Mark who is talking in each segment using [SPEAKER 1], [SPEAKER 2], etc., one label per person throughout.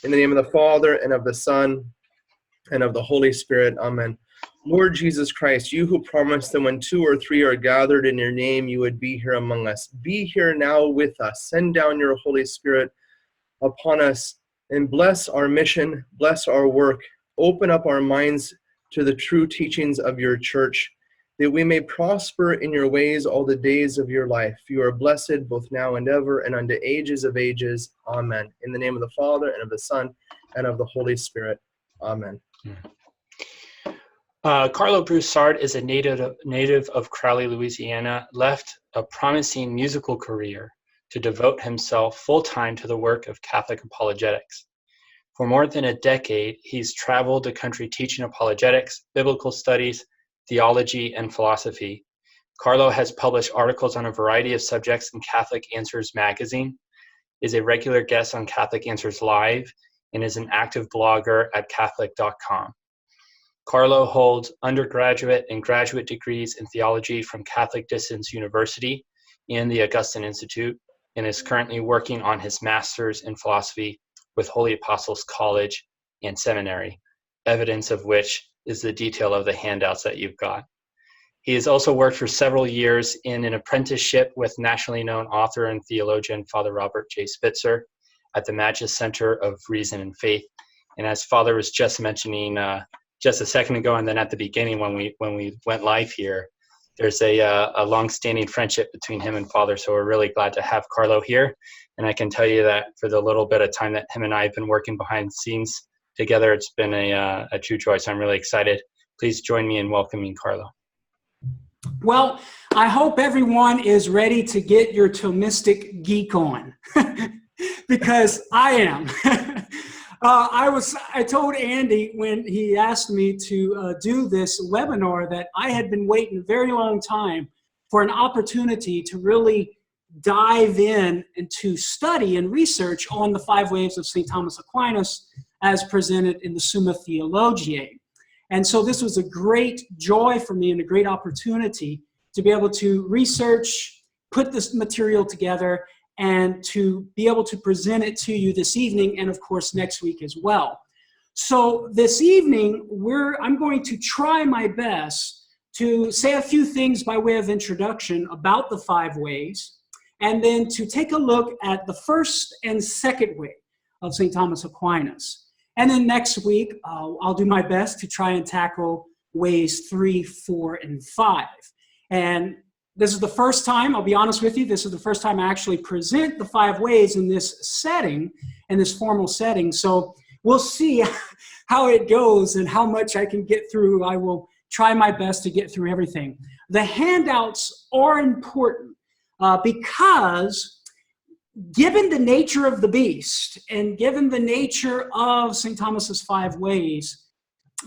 [SPEAKER 1] In the name of the Father, and of the Son, and of the Holy Spirit. Amen. Lord Jesus Christ, you who promised that when 2 or 3 are gathered in your name, you would be here among us. Be here now with us. Send down your Holy Spirit upon us and bless our mission, bless our work. Open up our minds to the true teachings of your church, that we may prosper in your ways all the days of your life. You are blessed both now and ever, and unto ages of ages. Amen. In the name of the Father, and of the Son, and of the Holy Spirit. Amen.
[SPEAKER 2] Carlo Broussard is a native of Crowley, Louisiana, left a promising musical career to devote himself full-time to the work of Catholic apologetics. For more than a decade, he's traveled the country teaching apologetics, biblical studies, theology, and philosophy. Carlo has published articles on a variety of subjects in Catholic Answers magazine, is a regular guest on Catholic Answers Live, and is an active blogger at Catholic.com. Carlo holds undergraduate and graduate degrees in theology from Catholic Distance University and the Augustine Institute, and is currently working on his master's in philosophy with Holy Apostles College and Seminary, evidence of which is the detail of the handouts that you've got. He has also worked for several years in an apprenticeship with nationally known author and theologian Father Robert J. Spitzer at the Magis Center of Reason and Faith. And as Father was just mentioning just a second ago, and then at the beginning when we went live here, there's a long-standing friendship between him and Father, so we're really glad to have Carlo here. And I can tell you that for the little bit of time that him and I have been working behind the scenes together, it's been a true joy, so I'm really excited. Please join me in welcoming Carlo.
[SPEAKER 3] Well, I hope everyone is ready to get your Thomistic geek on, because I am. I told Andy when he asked me to do this webinar that I had been waiting a very long time for an opportunity to really dive in and to study and research on the 5 ways of St. Thomas Aquinas as presented in the Summa Theologiae. And so this was a great joy for me and a great opportunity to be able to research, put this material together, and to be able to present it to you this evening and, of course, next week as well. So this evening, I'm going to try my best to say a few things by way of introduction about the 5 ways, and then to take a look at the first and second way of St. Thomas Aquinas. And then next week, I'll do my best to try and tackle ways 3, 4, and 5. And this is the first time, I'll be honest with you, this is the first time I actually present the 5 ways in this setting, in this formal setting. So we'll see how it goes and how much I can get through. I will try my best to get through everything. The handouts are important because given the nature of the beast and given the nature of St. Thomas's 5 ways,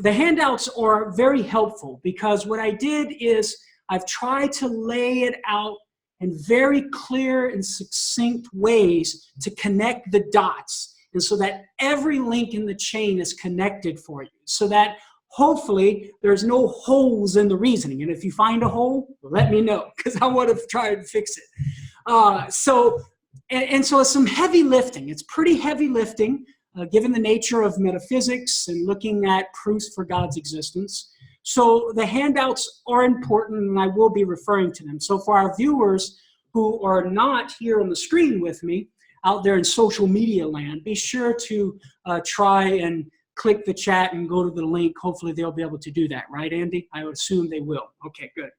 [SPEAKER 3] the handouts are very helpful because what I did is I've tried to lay it out in very clear and succinct ways to connect the dots, and so that every link in the chain is connected for you, so that hopefully there's no holes in the reasoning. And if you find a hole, let me know, because I want to try and fix it. So it's some heavy lifting. It's pretty heavy lifting, given the nature of metaphysics and looking at proofs for God's existence. So the handouts are important, and I will be referring to them. So for our viewers who are not here on the screen with me, out there in social media land, be sure to try and click the chat and go to the link. Hopefully they'll be able to do that, right, Andy? I would assume they will. Okay, good.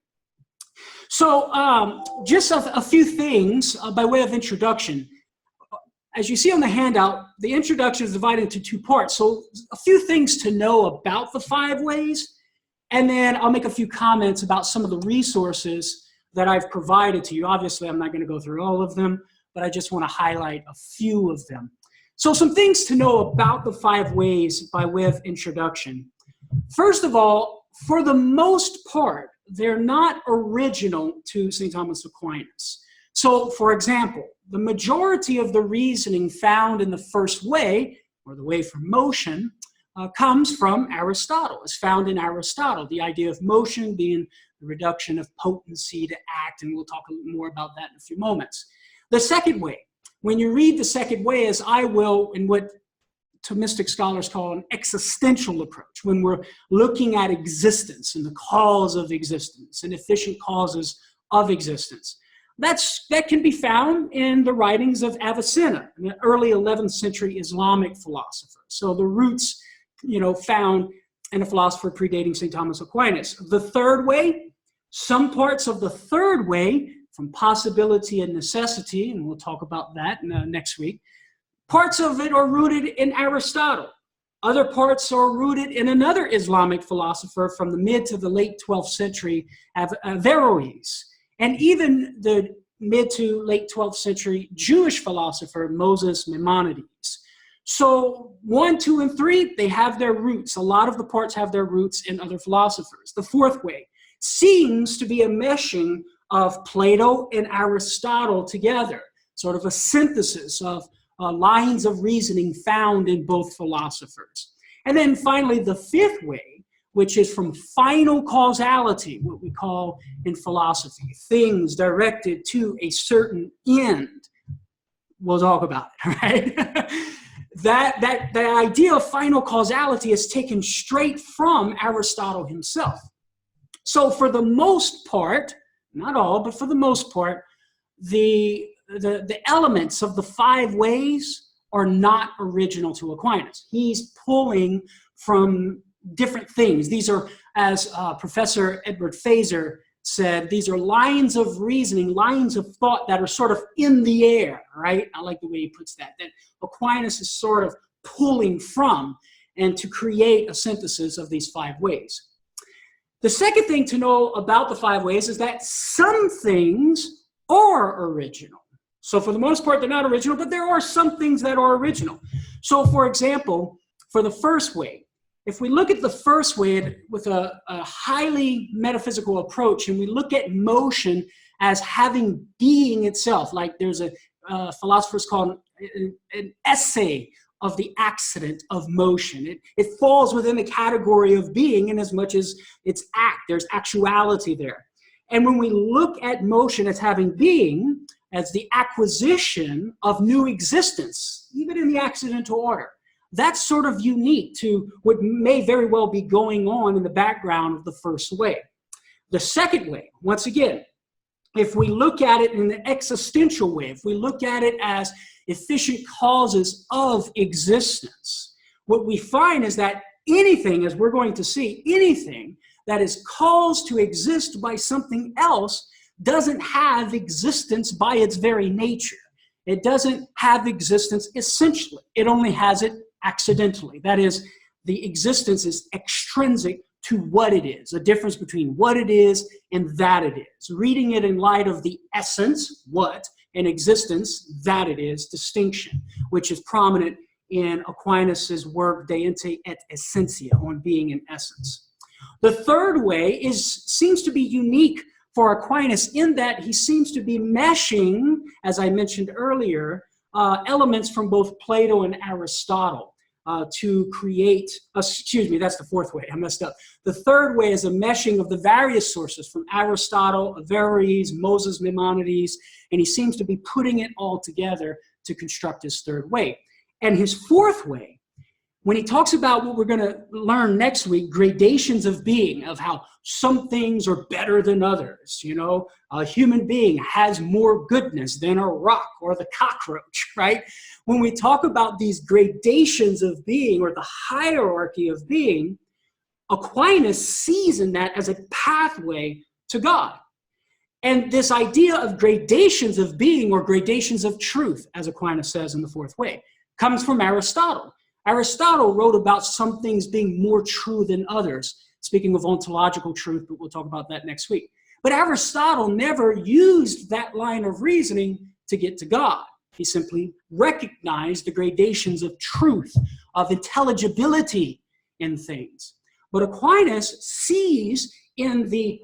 [SPEAKER 3] So just a few things by way of introduction. As you see on the handout, the introduction is divided into 2 parts. So a few things to know about the 5 ways, and then I'll make a few comments about some of the resources that I've provided to you. Obviously, I'm not going to go through all of them, but I just want to highlight a few of them. So some things to know about the 5 ways by way of introduction. First of all, for the most part, they're not original to St. Thomas Aquinas. So, for example, the majority of the reasoning found in the first way, or the way for motion, comes from Aristotle. It's found in Aristotle, the idea of motion being the reduction of potency to act, and we'll talk a little more about that in a few moments. The second way, when you read the second way, as I will in what Thomistic scholars call an existential approach, when we're looking at existence and the cause of existence and efficient causes of existence. That can be found in the writings of Avicenna, an early 11th century Islamic philosopher. So the roots, found in a philosopher predating St. Thomas Aquinas. The third way, some parts of the third way, from possibility and necessity, and we'll talk about that next week, parts of it are rooted in Aristotle. Other parts are rooted in another Islamic philosopher from the mid to the late 12th century, Averroes. And even the mid to late 12th century Jewish philosopher, Moses Maimonides. So 1, 2, and 3, they have their roots. A lot of the parts have their roots in other philosophers. The fourth way seems to be a meshing of Plato and Aristotle together, sort of a synthesis of lines of reasoning found in both philosophers. And then finally, the fifth way, which is from final causality, what we call in philosophy, things directed to a certain end. We'll talk about it, right? that idea of final causality is taken straight from Aristotle himself. So for the most part, not all, but for the most part, the elements of the 5 ways are not original to Aquinas. He's pulling from different things. These are, as Professor Edward Fazer said, these are lines of reasoning, lines of thought that are sort of in the air, right? I like the way he puts that Aquinas is sort of pulling from and to create a synthesis of these 5 ways. The second thing to know about the 5 ways is that some things are original. So for the most part, they're not original, but there are some things that are original. So for example, for the first way, if we look at the first way with a highly metaphysical approach, and we look at motion as having being itself, like there's a philosopher's called an essay of the accident of motion. It falls within the category of being in as much as it's act. There's actuality there. And when we look at motion as having being, as the acquisition of new existence, even in the accidental order, that's sort of unique to what may very well be going on in the background of the first way. The second way, once again, if we look at it in the existential way, if we look at it as efficient causes of existence, what we find is that anything, as we're going to see, anything that is caused to exist by something else doesn't have existence by its very nature. It doesn't have existence essentially. It only has it accidentally. That is, the existence is extrinsic to what it is, a difference between what it is and that it is. Reading it in light of the essence, what, and existence, that it is, distinction, which is prominent in Aquinas' work De Ente et Essentia, on being in essence. The third way seems to be unique for Aquinas in that he seems to be meshing, as I mentioned earlier, elements from both Plato and Aristotle to create, that's the fourth way, I messed up. The third way is a meshing of the various sources from Aristotle, Averroes, Moses Maimonides, and he seems to be putting it all together to construct his third way. And his fourth way, when he talks about what we're going to learn next week, gradations of being, of how some things are better than others. You know, a human being has more goodness than a rock or the cockroach, right? When we talk about these gradations of being or the hierarchy of being, Aquinas sees in that as a pathway to God. And this idea of gradations of being or gradations of truth, as Aquinas says in the fourth way, comes from Aristotle. Aristotle wrote about some things being more true than others, speaking of ontological truth, but we'll talk about that next week. But Aristotle never used that line of reasoning to get to God. He simply recognized the gradations of truth, of intelligibility in things. But Aquinas sees in the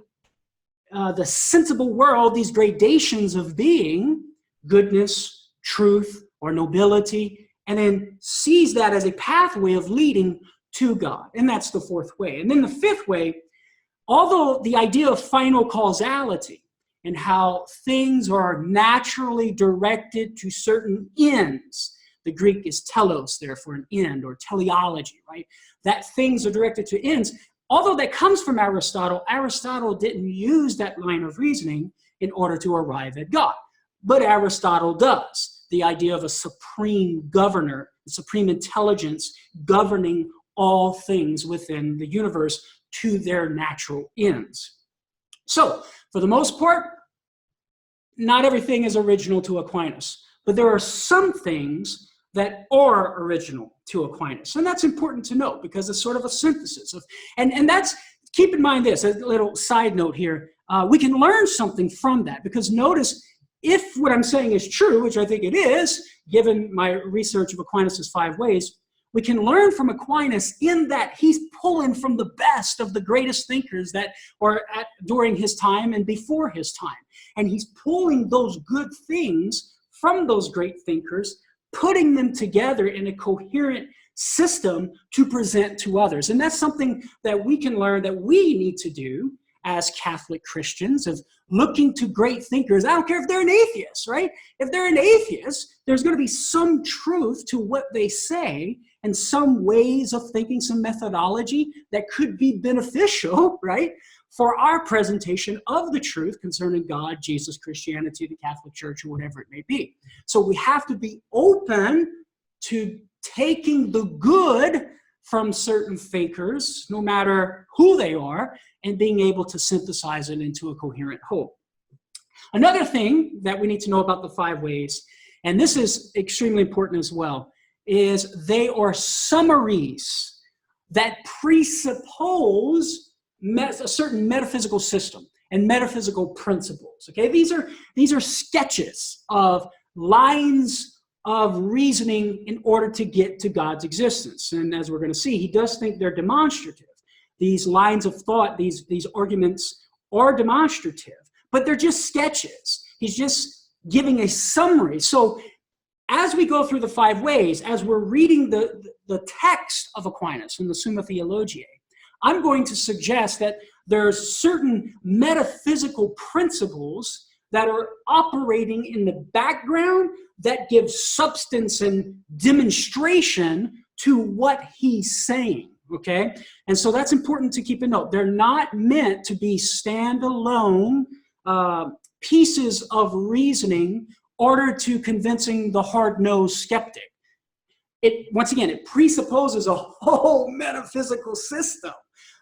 [SPEAKER 3] sensible world these gradations of being, goodness, truth, or nobility, and then sees that as a pathway of leading to God. And that's the fourth way. And then the fifth way, although the idea of final causality and how things are naturally directed to certain ends, The Greek is telos there for an end, or teleology, right? That things are directed to ends. Although that comes from Aristotle, Aristotle didn't use that line of reasoning in order to arrive at God. But Aristotle does. The idea of a supreme governor, a supreme intelligence governing all things within the universe to their natural ends. So, for the most part, not everything is original to Aquinas, but there are some things that are original to Aquinas. And that's important to note because it's sort of a synthesis of, and that's, keep in mind this, a little side note here, we can learn something from that, because notice, if what I'm saying is true, which I think it is, given my research of Aquinas' 5 ways, we can learn from Aquinas in that he's pulling from the best of the greatest thinkers that were during his time and before his time. And he's pulling those good things from those great thinkers, putting them together in a coherent system to present to others. And that's something that we can learn, that we need to do as Catholic Christians, of looking to great thinkers. I don't care if they're an atheist, right? If they're an atheist, there's going to be some truth to what they say and some ways of thinking, some methodology that could be beneficial, right, for our presentation of the truth concerning God, Jesus, Christianity, the Catholic Church, or whatever it may be. So we have to be open to taking the good from certain thinkers, no matter who they are, and being able to synthesize it into a coherent whole. Another thing that we need to know about the 5 ways, and this is extremely important as well, is they are summaries that presuppose a certain metaphysical system and metaphysical principles. Okay, these are sketches of lines of reasoning in order to get to God's existence. And as we're going to see, he does think they're demonstrative. These lines of thought, these arguments are demonstrative, but they're just sketches. He's just giving a summary. So as we go through the 5 ways, as we're reading the text of Aquinas in the Summa Theologiae, I'm going to suggest that there's certain metaphysical principles that are operating in the background that give substance and demonstration to what he's saying, okay? And so that's important to keep in note. They're not meant to be standalone pieces of reasoning order to convincing the hard-nosed skeptic. Once again, it presupposes a whole metaphysical system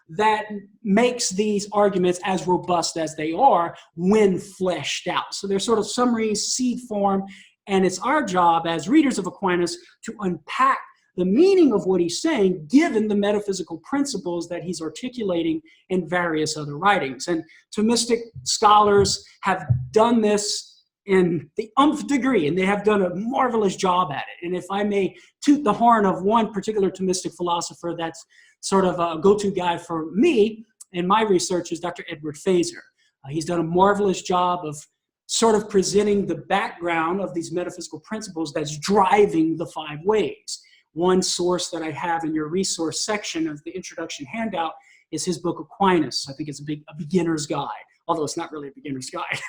[SPEAKER 3] that makes these arguments as robust as they are when fleshed out. So they're sort of summaries, seed form, and it's our job as readers of Aquinas to unpack the meaning of what he's saying given the metaphysical principles that he's articulating in various other writings. And Thomistic scholars have done this in the nth degree, and they have done a marvelous job at it. And if I may toot the horn of one particular Thomistic philosopher that's sort of a go-to guy for me in my research is Dr. Edward Fazer. He's done a marvelous job of sort of presenting the background of these metaphysical principles that's driving the 5 ways. One source that I have in your resource section of the introduction handout is his book Aquinas. I think it's a beginner's guide, although it's not really a beginner's guide.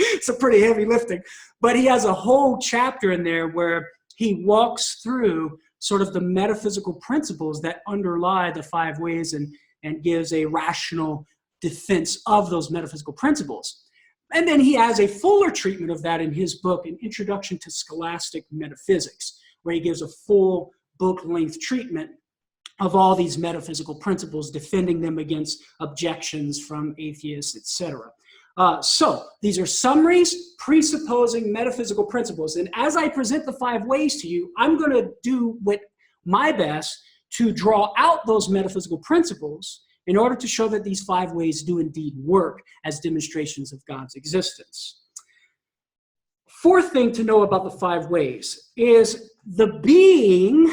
[SPEAKER 3] It's a pretty heavy lifting. But he has a whole chapter in there where he walks through sort of the metaphysical principles that underlie the 5 ways and gives a rational defense of those metaphysical principles. And then he has a fuller treatment of that in his book, An Introduction to Scholastic Metaphysics, where he gives a full book-length treatment of all these metaphysical principles, defending them against objections from atheists, etc. So these are summaries presupposing metaphysical principles. And as I present the 5 ways to you, I'm going to do my best to draw out those metaphysical principles in order to show that these 5 ways do indeed work as demonstrations of God's existence. 4th thing to know about the 5 ways is the being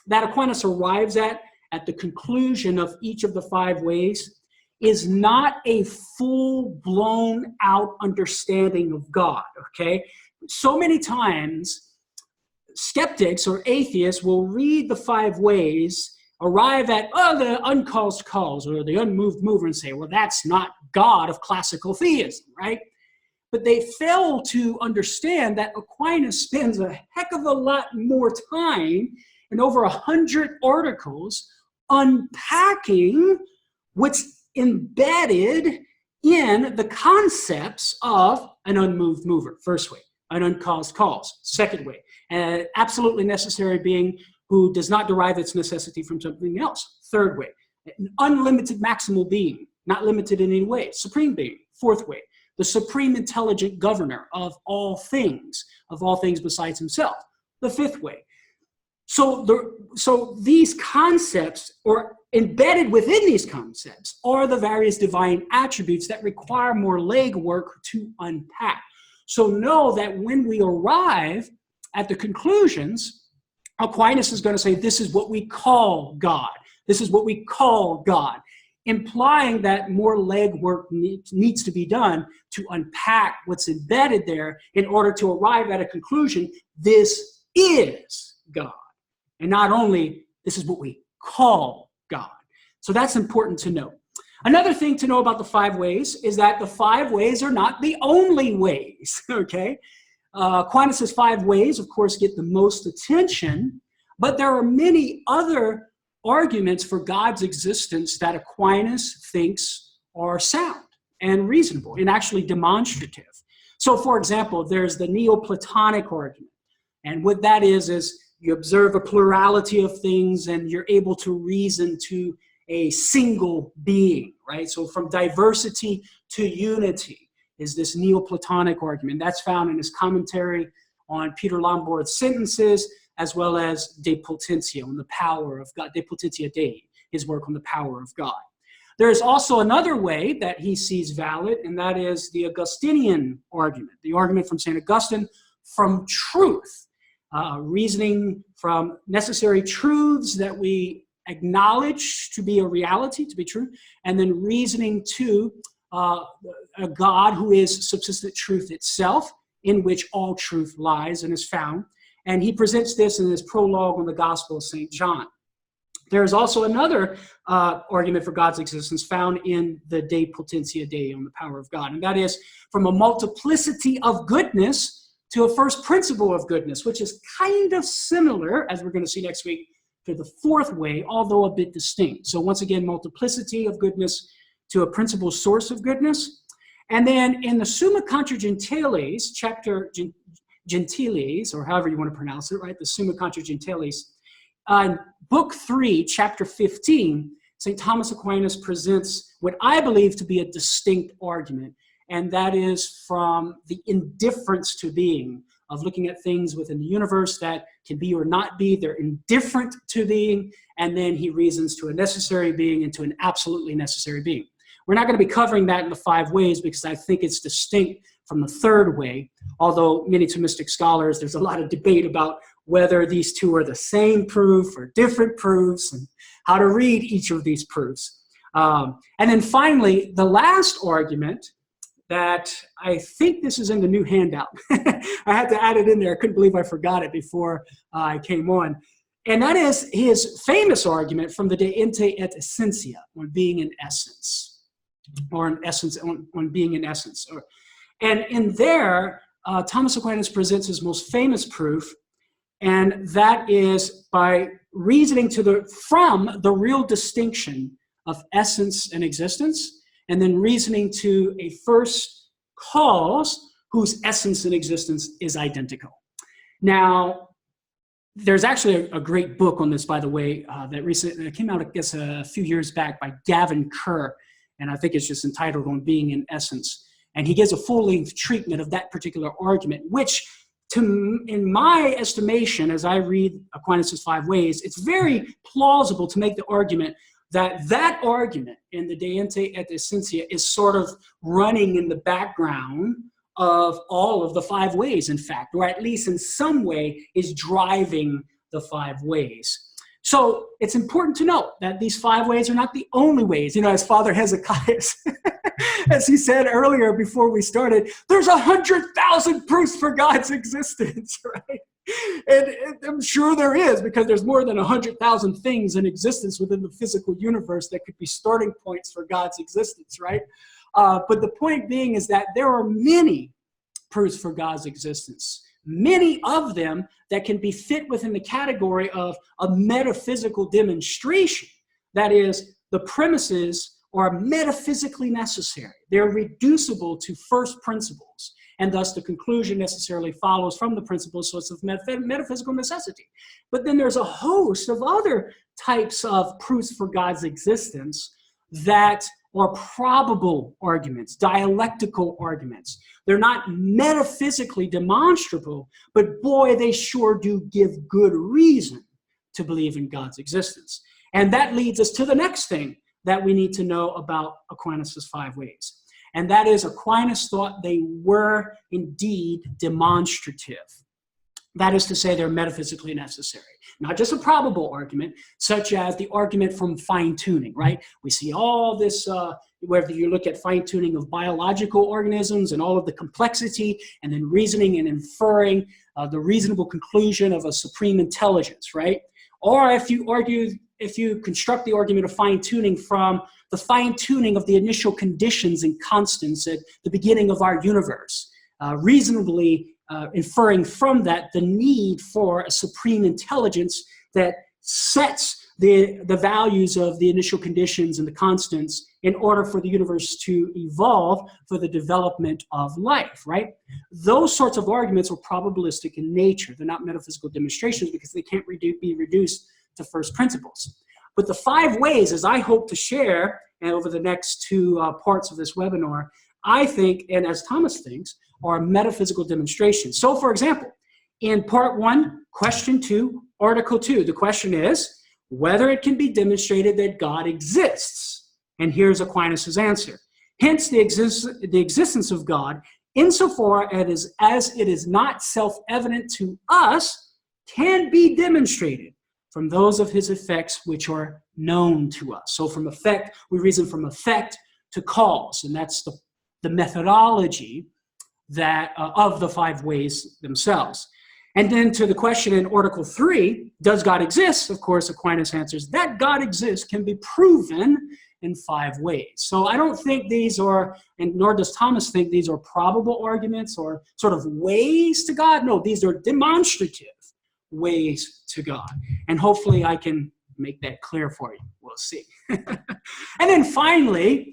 [SPEAKER 3] that Aquinas arrives at the conclusion of each of the 5 ways is not a full-blown out understanding of God, okay? So many times, skeptics or atheists will read the 5 ways, arrive at, the uncaused cause or the unmoved mover and say, well, that's not God of classical theism, right? But they fail to understand that Aquinas spends a heck of a lot more time in over 100 articles unpacking what's embedded in the concepts of an unmoved mover, first way, an uncaused cause, second way, an absolutely necessary being who does not derive its necessity from something else, third way, an unlimited maximal being, not limited in any way, supreme being, fourth way, the supreme intelligent governor of all things besides himself, the fifth way. So these concepts, or embedded within these concepts, are the various divine attributes that require more legwork to unpack. So know that when we arrive at the conclusions, Aquinas is going to say, this is what we call God. This is what we call God, implying that more legwork needs to be done to unpack what's embedded there in order to arrive at a conclusion. This is God. And not only, this is what we call God. So that's important to know. Another thing to know about the five ways is that the five ways are not the only ways, okay? Aquinas' five ways, of course, get the most attention, but there are many other arguments for God's existence that Aquinas thinks are sound and reasonable and actually demonstrative. So, for example, there's the Neoplatonic argument. And what that is you observe a plurality of things and you're able to reason to a single being, right? So from diversity to unity is this Neoplatonic argument. That's found in his commentary on Peter Lombard's sentences, as well as De Potentia, on the power of God, De Potentia Dei, his work on the power of God. There is also another way that he sees valid, and that is the Augustinian argument, the argument from St. Augustine from truth. Reasoning from necessary truths that we acknowledge to be a reality, to be true, and then reasoning to a God who is subsistent truth itself, in which all truth lies and is found. And he presents this in his prologue on the Gospel of St. John. There is also another argument for God's existence found in the De Potentia Dei, on the power of God, and that is from a multiplicity of goodness to a first principle of goodness, which is kind of similar, as we're going to see next week, to the fourth way, although a bit distinct. So once again, multiplicity of goodness to a principal source of goodness. And then in the Summa Contra Gentiles, chapter Gentiles, or however you want to pronounce it, right? The Summa Contra Gentiles, book 3, chapter 15, St. Thomas Aquinas presents what I believe to be a distinct argument, and that is from the indifference to being, of looking at things within the universe that can be or not be. They're indifferent to being, and then he reasons to a necessary being and to an absolutely necessary being. We're not going to be covering that in the five ways because I think it's distinct from the third way, although many Thomistic scholars, there's a lot of debate about whether these two are the same proof or different proofs and how to read each of these proofs. And then finally, the last argument that I think this is in the new handout. I had to add it in there. I couldn't believe I forgot it before I came on. And that is his famous argument from the De Ente et Essentia, on being in essence, or in essence, on being in essence. And in there, Thomas Aquinas presents his most famous proof, and that is by reasoning from the real distinction of essence and existence, and then reasoning to a first cause whose essence and existence is identical. Now, there's actually a great book on this, by the way, that recently came out, I guess, a few years back by Gavin Kerr, and I think it's just entitled On Being in Essence. And he gives a full-length treatment of that particular argument, which, in my estimation, as I read Aquinas' five ways, it's very plausible to make the argument that argument in the De Ente et Essentia is sort of running in the background of all of the five ways, in fact, or at least in some way is driving the five ways. So it's important to note that these five ways are not the only ways. You know, as Father Hezekiah, as he said earlier before we started, there's 100,000 proofs for God's existence, right? And I'm sure there is, because there's more than 100,000 things in existence within the physical universe that could be starting points for God's existence, right? But the point being is that there are many proofs for God's existence. Many of them that can be fit within the category of a metaphysical demonstration. That is, the premises are metaphysically necessary. They're reducible to first principles, and thus the conclusion necessarily follows from the principles, so it's of metaphysical necessity. But then there's a host of other types of proofs for God's existence that are probable arguments, dialectical arguments. They're not metaphysically demonstrable, but boy, they sure do give good reason to believe in God's existence. And that leads us to the next thing that we need to know about Aquinas' 5 ways. And that is, Aquinas thought they were indeed demonstrative. That is to say, they're metaphysically necessary. Not just a probable argument, such as the argument from fine-tuning, right? We see all this, whether you look at fine-tuning of biological organisms and all of the complexity, and then reasoning and inferring the reasonable conclusion of a supreme intelligence, right? Or if you construct the argument of fine-tuning from the fine-tuning of the initial conditions and constants at the beginning of our universe, reasonably inferring from that the need for a supreme intelligence that sets the values of the initial conditions and the constants in order for the universe to evolve for the development of life, right? Those sorts of arguments are probabilistic in nature. They're not metaphysical demonstrations because they can't be reduced to first principles. But the 5 ways, as I hope to share over the next 2 parts of this webinar, I think, and as Thomas thinks, are metaphysical demonstrations. So, for example, in part 1, question 2, article 2, the question is whether it can be demonstrated that God exists. And here's Aquinas' answer. Hence, the existence of God, insofar as it is not self-evident to us, can be demonstrated from those of his effects which are known to us. So from effect, we reason from effect to cause, and that's the methodology that of the 5 ways themselves. And then to the question in Article 3, does God exist? Of course, Aquinas answers that God exists can be proven in 5 ways. So I don't think these are, and nor does Thomas think these are probable arguments or sort of ways to God. No, these are demonstrative ways to God. And hopefully I can make that clear for you. We'll see. And then finally,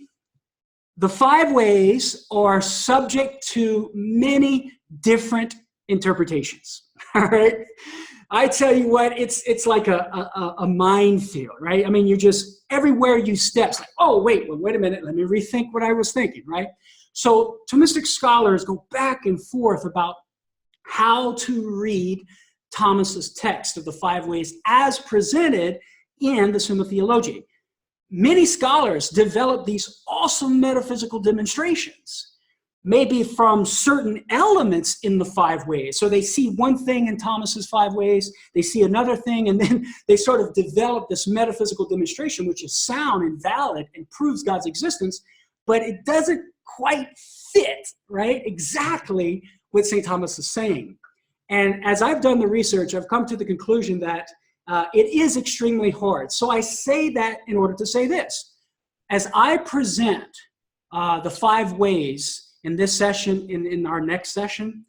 [SPEAKER 3] the 5 ways are subject to many different interpretations. All right. I tell you what, it's like a minefield, right? I mean, you're just everywhere you step. It's like, oh, wait a minute. Let me rethink what I was thinking, right? So Thomistic scholars go back and forth about how to read Thomas's text of the 5 ways as presented in the Summa Theologiae. Many scholars develop these awesome metaphysical demonstrations, maybe from certain elements in the 5 ways. So they see one thing in Thomas's 5 ways, they see another thing, and then they sort of develop this metaphysical demonstration, which is sound and valid and proves God's existence, but it doesn't quite fit, right, exactly what St. Thomas is saying. And as I've done the research, I've come to the conclusion that it is extremely hard. So I say that in order to say this. As I present the 5 ways in this session, in our next session,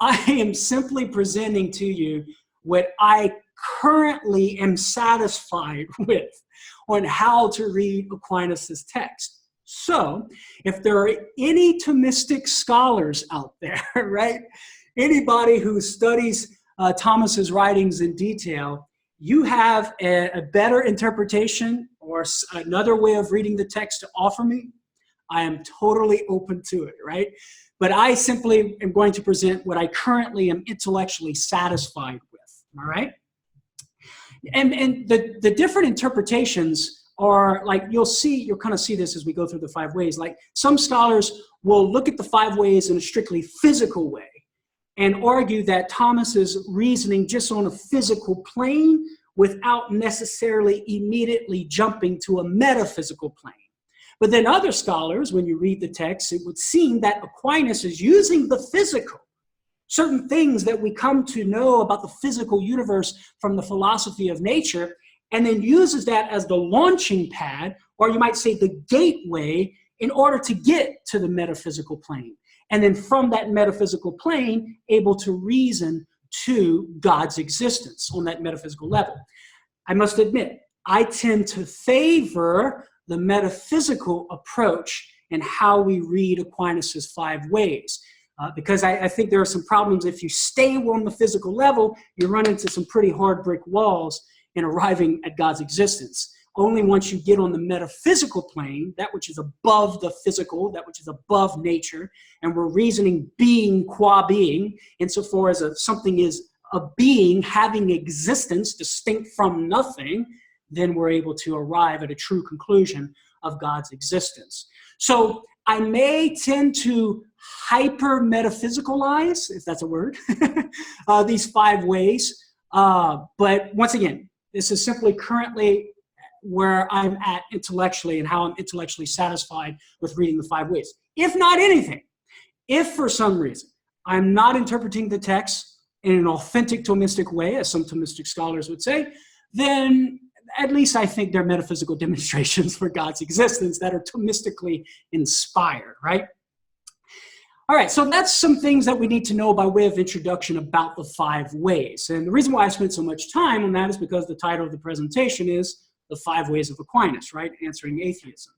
[SPEAKER 3] I am simply presenting to you what I currently am satisfied with on how to read Aquinas' text. So if there are any Thomistic scholars out there, right, anybody who studies Thomas's writings in detail, you have a better interpretation or another way of reading the text to offer me, I am totally open to it, right? But I simply am going to present what I currently am intellectually satisfied with, all right? And the different interpretations are like, you'll kind of see this as we go through the 5 ways. Like some scholars will look at the 5 ways in a strictly physical way and argue that Thomas is reasoning just on a physical plane without necessarily immediately jumping to a metaphysical plane. But then other scholars, when you read the text, it would seem that Aquinas is using the physical, certain things that we come to know about the physical universe from the philosophy of nature, and then uses that as the launching pad, or you might say the gateway, in order to get to the metaphysical plane. and then from that metaphysical plane, able to reason to God's existence on that metaphysical level. I must admit, I tend to favor the metaphysical approach in how we read Aquinas' 5 ways. Because I think there are some problems. If you stay on the physical level, you run into some pretty hard brick walls in arriving at God's existence. Only once you get on the metaphysical plane, that which is above the physical, that which is above nature, and we're reasoning being qua being, insofar as something is a being having existence distinct from nothing, then we're able to arrive at a true conclusion of God's existence. So I may tend to hyper-metaphysicalize, if that's a word, these 5 ways. But once again, this is simply currently where I'm at intellectually and how I'm intellectually satisfied with reading the 5 ways. If not anything, if for some reason I'm not interpreting the text in an authentic Thomistic way, as some Thomistic scholars would say, then at least I think they're metaphysical demonstrations for God's existence that are Thomistically inspired, right? All right, so that's some things that we need to know by way of introduction about the 5 ways. And the reason why I spent so much time on that is because the title of the presentation is The 5 Ways of Aquinas, right? Answering Atheism.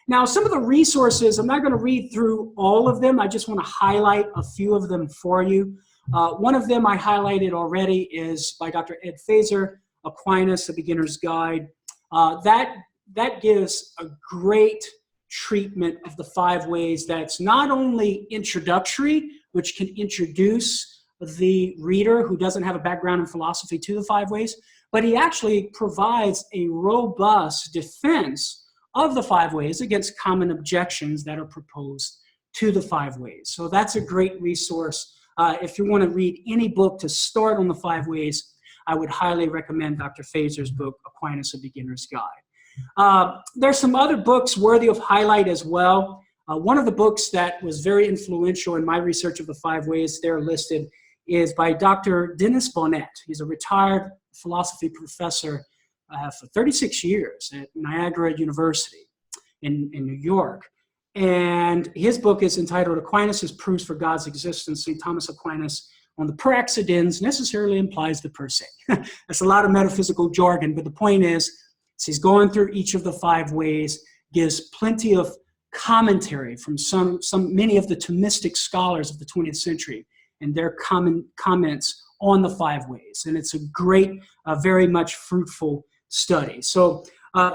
[SPEAKER 3] Now, some of the resources, I'm not going to read through all of them. I just want to highlight a few of them for you. One of them I highlighted already is by Dr. Ed Feser, Aquinas, A Beginner's Guide. That gives a great treatment of the 5 ways that's not only introductory, which can introduce the reader who doesn't have a background in philosophy to the 5 ways, but he actually provides a robust defense of the 5 ways against common objections that are proposed to the 5 ways. So that's a great resource. If you want to read any book to start on the 5 ways, I would highly recommend Dr. Feser's book, Aquinas, A Beginner's Guide. There's some other books worthy of highlight as well. One of the books that was very influential in my research of the 5 ways there listed is by Dr. Dennis Bonnet. He's a retired philosophy professor for 36 years at Niagara University in New York. And his book is entitled Aquinas' Proofs for God's Existence. St. Thomas Aquinas on the per accidens necessarily implies the per se. That's a lot of metaphysical jargon, but the point is, he's going through each of the 5 ways, gives plenty of commentary from many of the Thomistic scholars of the 20th century and their comments on the 5 ways. And it's a great, very much fruitful study. So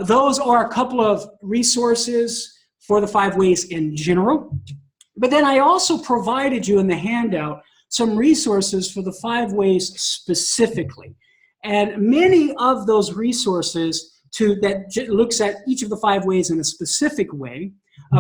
[SPEAKER 3] those are a couple of resources for the 5 ways in general. But then I also provided you in the handout some resources for the 5 ways specifically. And many of those resources that looks at each of the 5 ways in a specific way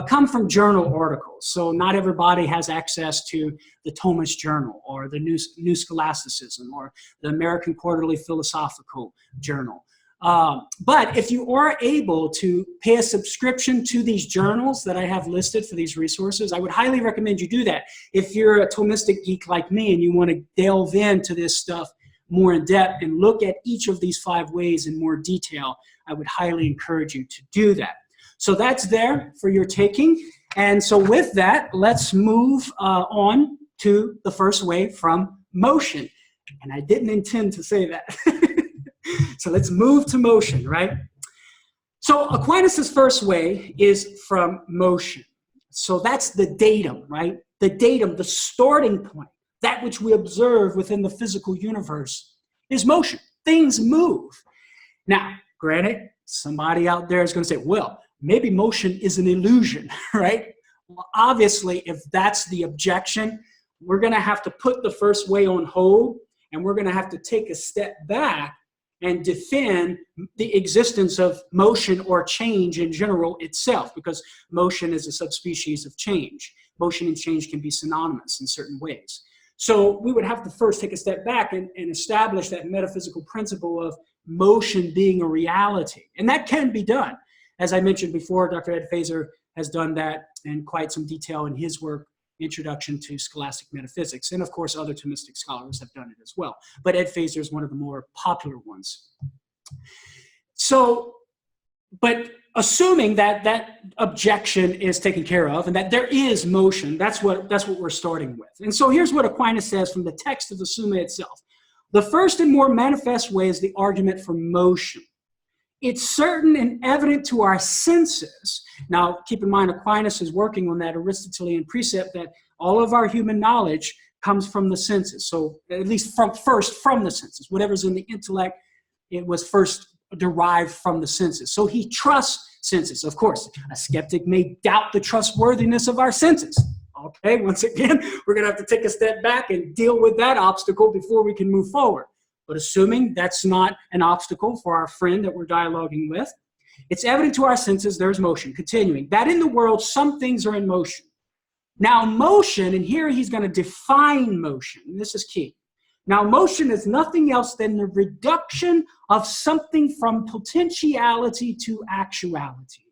[SPEAKER 3] come from journal articles. So not everybody has access to the Thomist Journal or the New Scholasticism or the American Quarterly Philosophical Journal. But if you are able to pay a subscription to these journals that I have listed for these resources, I would highly recommend you do that. If you're a Thomistic geek like me and you want to delve into this stuff more in depth and look at each of these 5 ways in more detail, I would highly encourage you to do that. So that's there for your taking. And so with that, let's move on to the first way from motion. And I didn't intend to say that. So let's move to motion, right? So Aquinas' first way is from motion. So that's the datum, right? The datum, the starting point, that which we observe within the physical universe is motion. Things move. Now, granted, somebody out there is going to say, well, maybe motion is an illusion, right? Well, obviously, if that's the objection, we're going to have to put the first way on hold, and we're going to have to take a step back and defend the existence of motion or change in general itself, because motion is a subspecies of change. Motion and change can be synonymous in certain ways. So we would have to first take a step back and establish that metaphysical principle of motion being a reality. And that can be done. As I mentioned before, Dr. Ed Feser has done that in quite some detail in his work, Introduction to Scholastic Metaphysics. And of course, other Thomistic scholars have done it as well. But Ed Feser is one of the more popular ones. So but assuming that that objection is taken care of and that there is motion, that's what we're starting with. And so here's what Aquinas says from the text of the Summa itself. The first and more manifest way is the argument for motion. It's certain and evident to our senses. Now, keep in mind, Aquinas is working on that Aristotelian precept that all of our human knowledge comes from the senses. So at least first from the senses. Whatever's in the intellect, it was first derived from the senses. So he trusts senses. Of course, a skeptic may doubt the trustworthiness of our senses. Okay, once again, we're going to have to take a step back and deal with that obstacle before we can move forward. But assuming that's not an obstacle for our friend that we're dialoguing with, it's evident to our senses there's motion. Continuing, that in the world some things are in motion. Now motion, and here he's going to define motion, and this is key. Now motion is nothing else than the reduction of something from potentiality to actuality.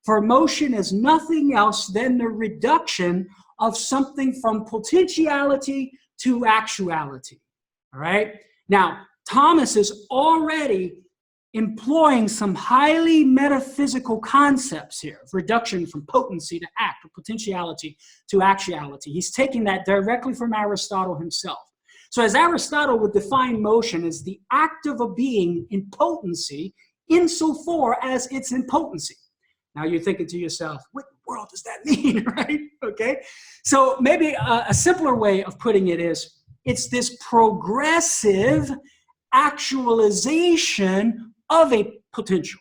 [SPEAKER 3] For motion is nothing else than the reduction of something from potentiality to actuality. All right? Now, Thomas is already employing some highly metaphysical concepts here of reduction from potency to act, or potentiality to actuality. He's taking that directly from Aristotle himself. So as Aristotle would define motion as the act of a being in potency insofar as it's in potency. Now you're thinking to yourself, what in the world does that mean, right? Okay. So maybe a simpler way of putting it is, it's this progressive actualization of a potential,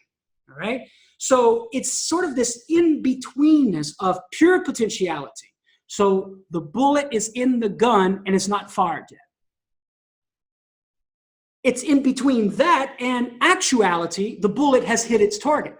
[SPEAKER 3] all right? So it's sort of this in-betweenness of pure potentiality. So the bullet is in the gun and it's not fired yet. It's in between that and actuality, the bullet has hit its target.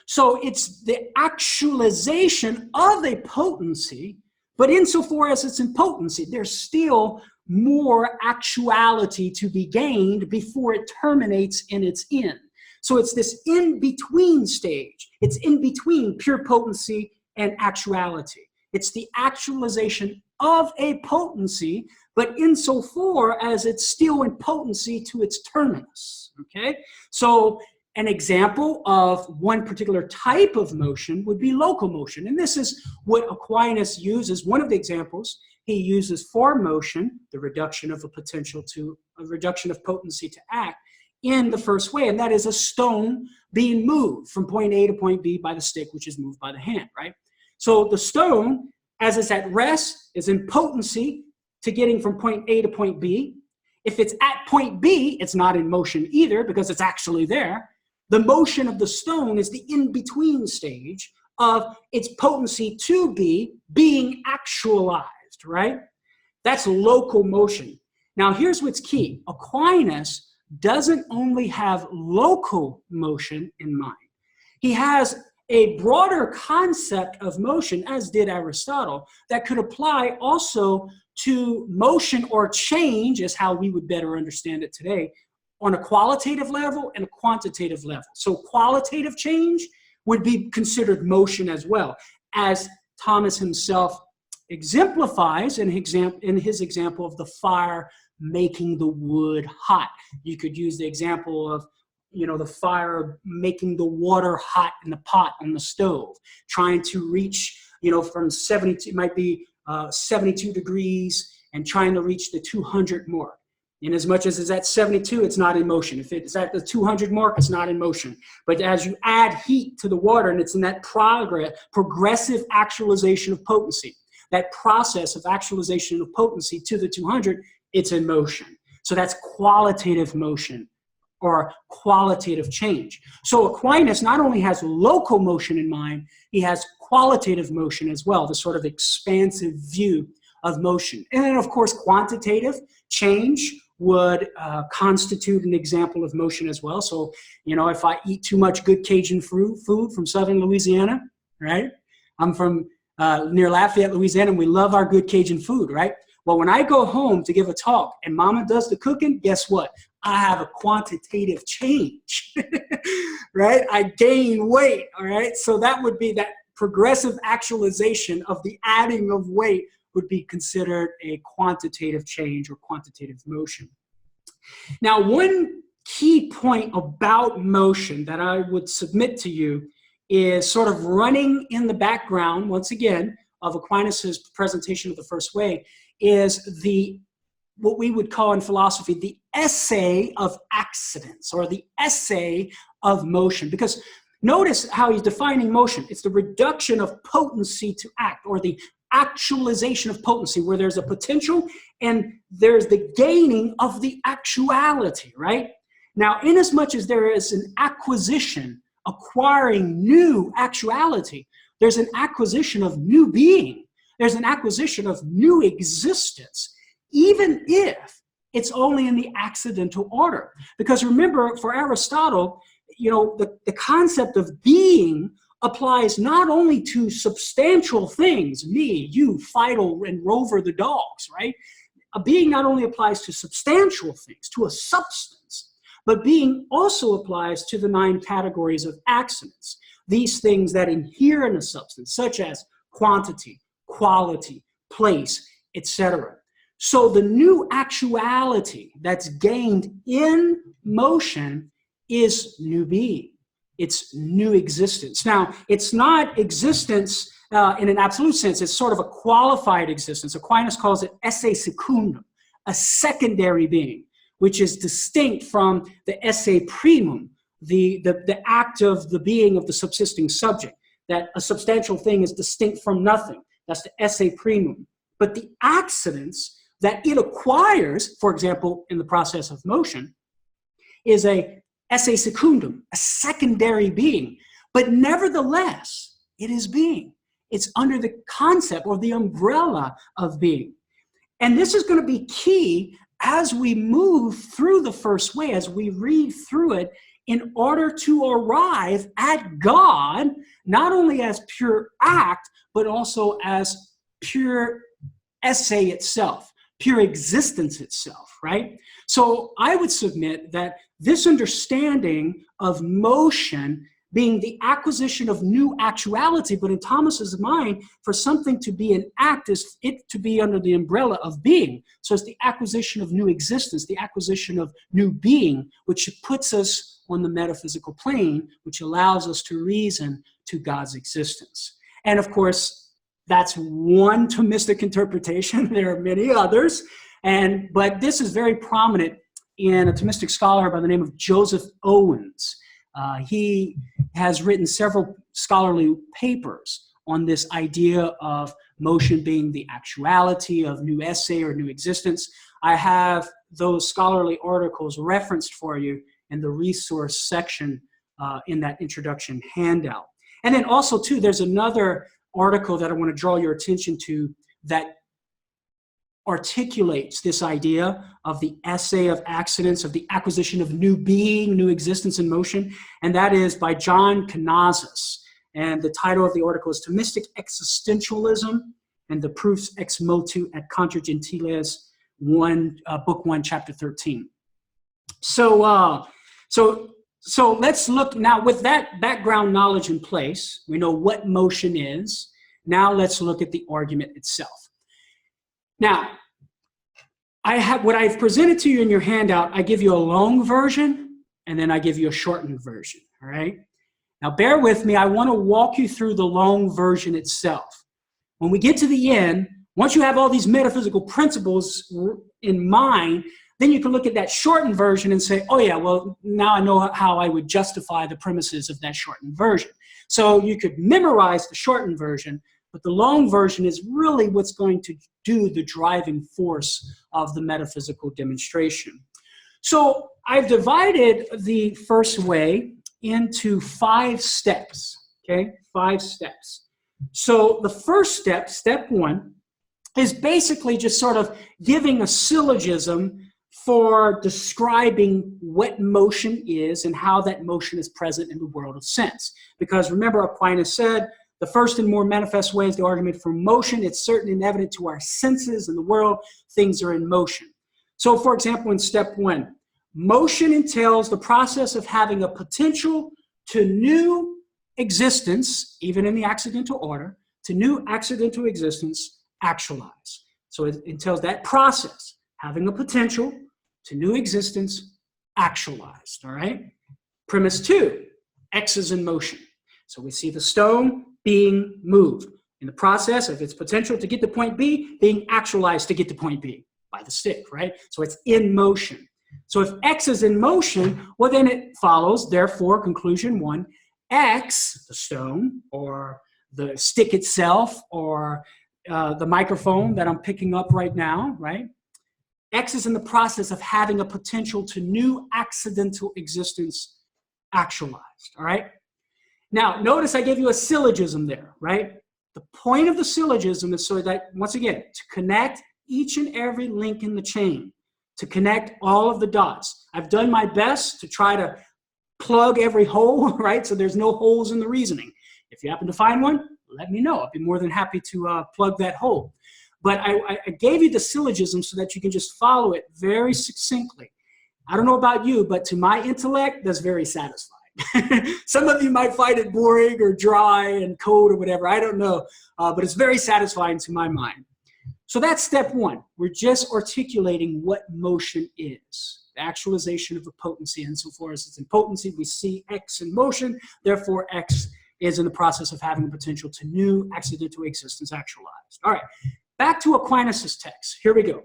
[SPEAKER 3] So it's the actualization of a potency, but insofar as it's in potency, there's still more actuality to be gained before it terminates in its end. So it's this in-between stage. It's in between pure potency and actuality. It's the actualization of a potency, but insofar as it's still in potency to its terminus, okay? So an example of one particular type of motion would be locomotion. And this is what Aquinas uses. One of the examples he uses for motion, the reduction of a potential to a reduction of potency to act, in the first way. And that is a stone being moved from point A to point B by the stick, which is moved by the hand, right? So the stone, as it's at rest, is in potency to getting from point A to point B. If it's at point B, it's not in motion either because it's actually there. The motion of the stone is the in-between stage of its potency to be being actualized, right? That's local motion. Now, here's what's key. Aquinas doesn't only have local motion in mind. He has a broader concept of motion, as did Aristotle, that could apply also to motion or change, is how we would better understand it today, on a qualitative level and a quantitative level. So qualitative change would be considered motion as well, as Thomas himself exemplifies in his example of the fire making the wood hot. You could use the example of, the fire making the water hot in the pot on the stove, trying to reach, from 72, it might be 72 degrees, and trying to reach the 200 mark. In as much as it's at 72, it's not in motion. If it's at the 200 mark, it's not in motion. But as you add heat to the water, and it's in that progressive actualization of potency, that process of actualization of potency to the 200, it's in motion. So that's qualitative motion or qualitative change. So Aquinas not only has local motion in mind, he has qualitative motion as well, the sort of expansive view of motion. And then, of course, quantitative change would constitute an example of motion as well. So, if I eat too much good Cajun food from southern Louisiana, right? I'm from near Lafayette, Louisiana, and we love our good Cajun food, right? Well, when I go home to give a talk and mama does the cooking, guess what? I have a quantitative change, right? I gain weight, all right? So that would be that progressive actualization of the adding of weight would be considered a quantitative change or quantitative motion. Now, one key point about motion that I would submit to you is sort of running in the background, once again, of Aquinas' presentation of the first way, is what we would call in philosophy the essay of accidents, or the essay of motion. Because notice how he's defining motion. It's the reduction of potency to act, or the actualization of potency, where there's a potential and there's the gaining of the actuality, right? Now, inasmuch as there is an acquisition, acquiring new actuality, there's an acquisition of new being, there's an acquisition of new existence, even if it's only in the accidental order. Because remember, for Aristotle, the concept of being applies not only to substantial things, me, you, Fido, and Rover the dogs, right? A being not only applies to substantial things, to a substance, but being also applies to the 9 categories of accidents, these things that inhere in a substance, such as quantity, quality, place, etc. So the new actuality that's gained in motion is new being. It's new existence. Now, it's not existence in an absolute sense. It's sort of a qualified existence. Aquinas calls it esse secundum, a secondary being, which is distinct from the esse primum, the act of the being of the subsisting subject, that a substantial thing is distinct from nothing. That's the esse primum. But the accidents that it acquires, for example, in the process of motion, is a esse secundum, a secondary being. But nevertheless, it is being. It's under the concept or the umbrella of being. And this is going to be key as we move through the first way, as we read through it, in order to arrive at God, not only as pure act, but also as pure esse itself, pure existence itself, right? So I would submit that this understanding of motion being the acquisition of new actuality, but in Thomas's mind, for something to be an act is it to be under the umbrella of being. So it's the acquisition of new existence, the acquisition of new being, which puts us on the metaphysical plane, which allows us to reason to God's existence. And of course, that's one Thomistic interpretation. There are many others, but this is very prominent in a Thomistic scholar by the name of Joseph Owens. He has written several scholarly papers on this idea of motion being the actuality of new esse or new existence. I have those scholarly articles referenced for you in the resource section in that introduction handout. And then also, too, there's another article that I want to draw your attention to that articulates this idea of the esse of accidents, of the acquisition of new being, new existence in motion, and that is by John Canazas. And the title of the article is Thomistic Existentialism and the Proofs Ex Motu et Contra Gentiles, Book 1, Chapter 13. So let's look now with that background knowledge in place. We know what motion is. Now let's look at the argument itself. Now, what I've presented to you in your handout, I give you a long version, and then I give you a shortened version, all right? Now, bear with me. I want to walk you through the long version itself. When we get to the end, once you have all these metaphysical principles in mind, then you can look at that shortened version and say, oh yeah, well, now I know how I would justify the premises of that shortened version. So you could memorize the shortened version, but the long version is really what's going to do the driving force of the metaphysical demonstration. So I've divided the first way into 5 steps, okay? 5 steps. So the first step, step 1, is basically just sort of giving a syllogism for describing what motion is and how that motion is present in the world of sense. Because remember, Aquinas said, the first and more manifest way is the argument for motion. It's certain and evident to our senses in the world, things are in motion. So for example, in step 1, motion entails the process of having a potential to new existence, even in the accidental order, to new accidental existence actualize. So it entails that process, having a potential to new existence actualized, all right? Premise 2, X is in motion. So we see the stone being moved in the process of its potential to get to point B being actualized to get to point B by the stick, right? So it's in motion. So if X is in motion, well, then it follows, therefore, conclusion 1, X, the stone, or the stick itself, or the microphone that I'm picking up right now, right? X is in the process of having a potential to new accidental existence actualized, all right? Now, notice I gave you a syllogism there, right? The point of the syllogism is so that, once again, to connect each and every link in the chain, to connect all of the dots. I've done my best to try to plug every hole, right? So there's no holes in the reasoning. If you happen to find one, let me know. I'd be more than happy to plug that hole. But I gave you the syllogism so that you can just follow it very succinctly. I don't know about you, but to my intellect, that's very satisfying. Some of you might find it boring or dry and cold or whatever. I don't know. But it's very satisfying to my mind. So that's step 1. We're just articulating what motion is. The actualization of a potency. Insofar as it's in potency, we see X in motion. Therefore, X is in the process of having a potential to new accidental existence actualized. All right. Back to Aquinas' text. Here we go.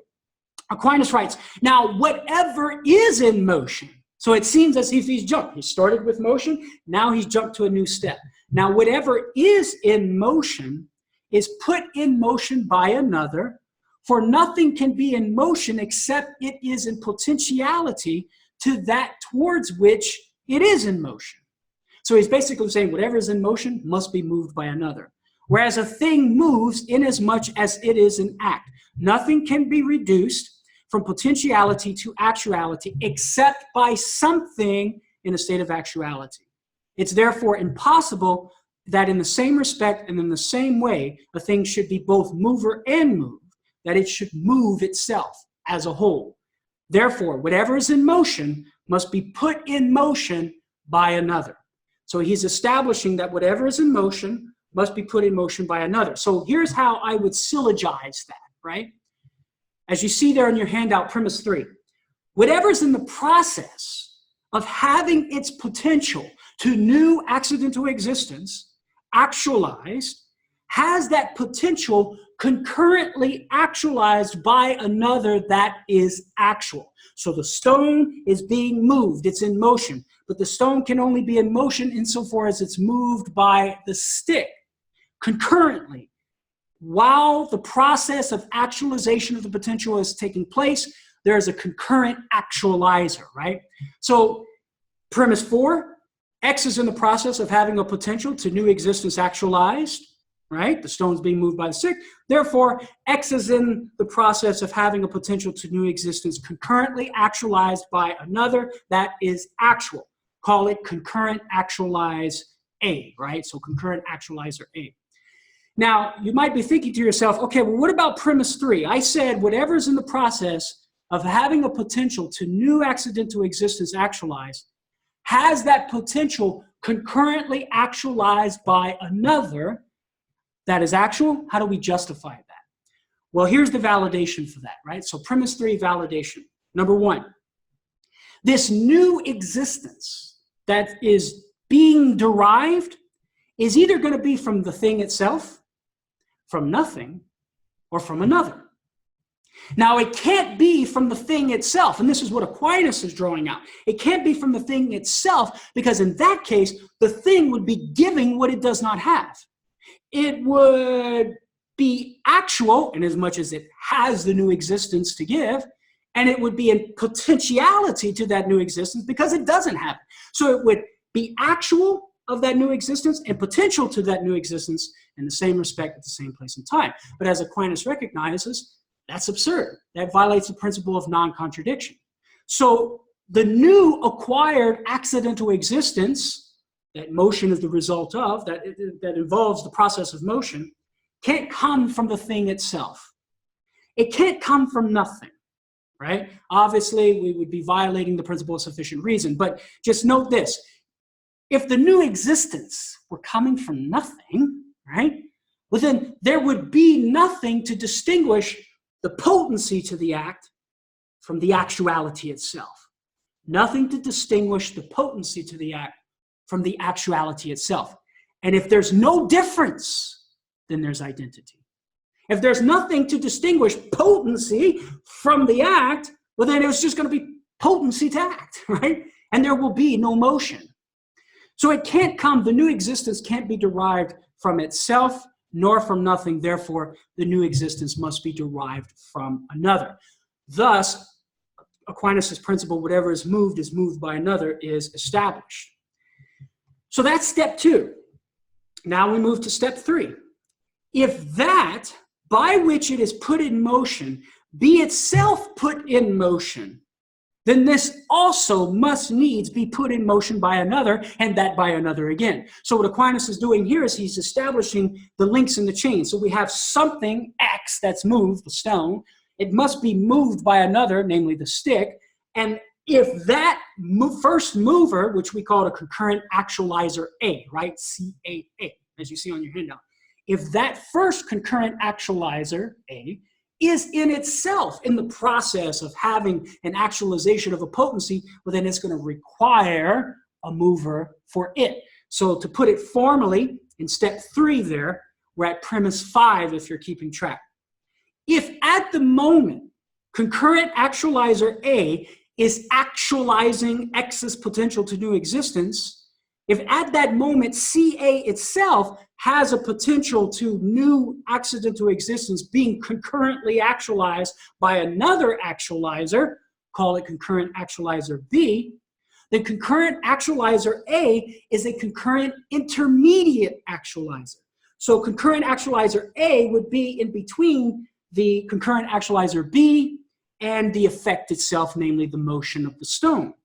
[SPEAKER 3] Aquinas writes, now whatever is in motion, so it seems as if he's jumped. He started with motion, now he's jumped to a new step. Now whatever is in motion is put in motion by another, for nothing can be in motion except it is in potentiality to that towards which it is in motion. So he's basically saying whatever is in motion must be moved by another. Whereas a thing moves inasmuch as it is an act. Nothing can be reduced from potentiality to actuality except by something in a state of actuality. It's therefore impossible that in the same respect and in the same way, a thing should be both mover and moved, that it should move itself as a whole. Therefore, whatever is in motion must be put in motion by another. So he's establishing that whatever is in motion must be put in motion by another. So here's how I would syllogize that, right? As you see there in your handout, premise 3, whatever's in the process of having its potential to new accidental existence actualized has that potential concurrently actualized by another that is actual. So the stone is being moved, it's in motion, but the stone can only be in motion insofar as it's moved by the stick concurrently. While the process of actualization of the potential is taking place, there is a concurrent actualizer, right? So premise 4, X is in the process of having a potential to new existence actualized, right? The stone's being moved by the stick. Therefore, X is in the process of having a potential to new existence concurrently actualized by another that is actual. Call it concurrent actualize A, right? So concurrent actualizer A. Now, you might be thinking to yourself, okay, well, what about premise 3? I said whatever's in the process of having a potential to new accidental existence actualized has that potential concurrently actualized by another that is actual. How do we justify that? Well, here's the validation for that, right? So premise 3, validation. Number 1, this new existence that is being derived is either going to be from the thing itself, from nothing, or from another. Now, it can't be from the thing itself, and this is what Aquinas is drawing out. It can't be from the thing itself, because in that case, the thing would be giving what it does not have. It would be actual, in as much as it has the new existence to give, and it would be in potentiality to that new existence because it doesn't have it. So it would be actual of that new existence and potential to that new existence in the same respect at the same place and time. But as Aquinas recognizes, that's absurd. That violates the principle of non-contradiction. So the new acquired accidental existence that motion is the result of, that involves the process of motion, can't come from the thing itself. It can't come from nothing, right? Obviously, we would be violating the principle of sufficient reason, but just note this. If the new existence were coming from nothing, right, well then there would be nothing to distinguish the potency to the act from the actuality itself. Nothing to distinguish the potency to the act from the actuality itself. And if there's no difference, then there's identity. If there's nothing to distinguish potency from the act, well, then it's just going to be potency to act, right? And there will be no motion. So it can't come, the new existence can't be derived from itself, nor from nothing. Therefore, the new existence must be derived from another. Thus, Aquinas' principle, whatever is moved by another, is established. So that's step 2. Now we move to step 3. If that by which it is put in motion be itself put in motion, then this also must needs be put in motion by another, and that by another again. So what Aquinas is doing here is he's establishing the links in the chain. So we have something, X, that's moved, the stone. It must be moved by another, namely the stick. And if that first mover, which we call a concurrent actualizer A, right, CAA, as you see on your handout, if that first concurrent actualizer A is in itself in the process of having an actualization of a potency, well, then it's going to require a mover for it. So to put it formally, in step 3 there, we're at premise 5 if you're keeping track. If at the moment concurrent actualizer A is actualizing X's potential to new existence, if at that moment CA itself has a potential to new accident to existence being concurrently actualized by another actualizer, call it concurrent actualizer B, then concurrent actualizer A is a concurrent intermediate actualizer. So concurrent actualizer A would be in between the concurrent actualizer B and the effect itself, namely the motion of the stone.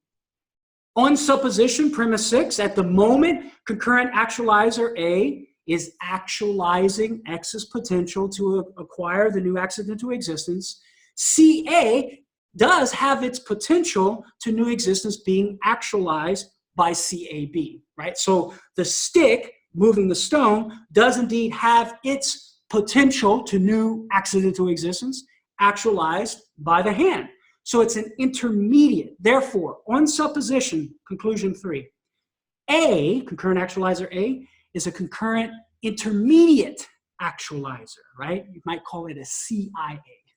[SPEAKER 3] On supposition, premise 6, at the moment concurrent actualizer A is actualizing X's potential to acquire the new accident to existence, CA does have its potential to new existence being actualized by CAB, right? So the stick moving the stone does indeed have its potential to new accident to existence actualized by the hand. So it's an intermediate. Therefore, on supposition, conclusion 3, A, concurrent actualizer A, is a concurrent intermediate actualizer, right? You might call it a CIA,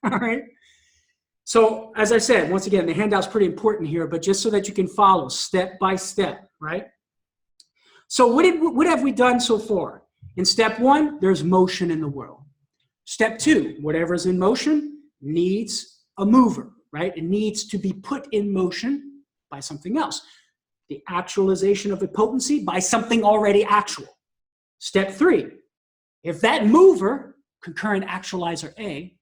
[SPEAKER 3] all right? So as I said, once again, the handout's pretty important here, but just so that you can follow step by step, right? So what have we done so far? In step 1, there's motion in the world. Step 2, whatever's in motion needs a mover, right? It needs to be put in motion by something else. The actualization of a potency by something already actual. Step 3, if that mover, concurrent actualizer A,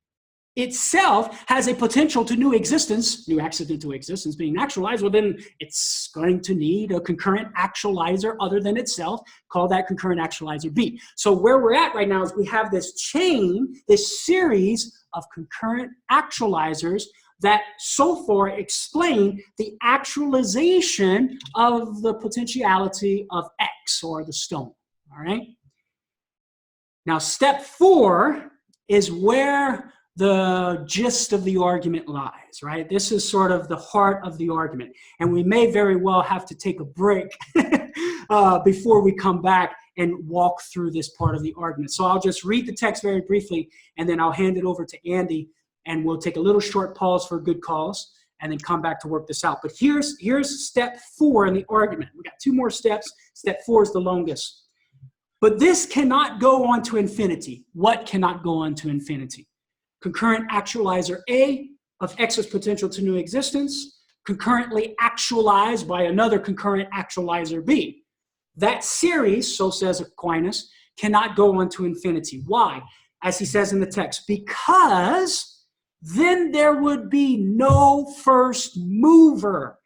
[SPEAKER 3] itself has a potential to new existence, new accident to existence being actualized, well then it's going to need a concurrent actualizer other than itself, call that concurrent actualizer B. So where we're at right now is we have this chain, this series of concurrent actualizers that so far explain the actualization of the potentiality of X, or the stone, all right? Now step 4 is where the gist of the argument lies, right? This is sort of the heart of the argument. And we may very well have to take a break before we come back and walk through this part of the argument. So I'll just read the text very briefly, and then I'll hand it over to Andy, and we'll take a little short pause for good cause, and then come back to work this out. But here's step 4 in the argument. We got 2 more steps. Step 4 is the longest. But this cannot go on to infinity. What cannot go on to infinity? Concurrent actualizer A of X's potential to new existence, concurrently actualized by another concurrent actualizer B. That series, so says Aquinas, cannot go on to infinity. Why? As he says in the text, because then there would be no first mover.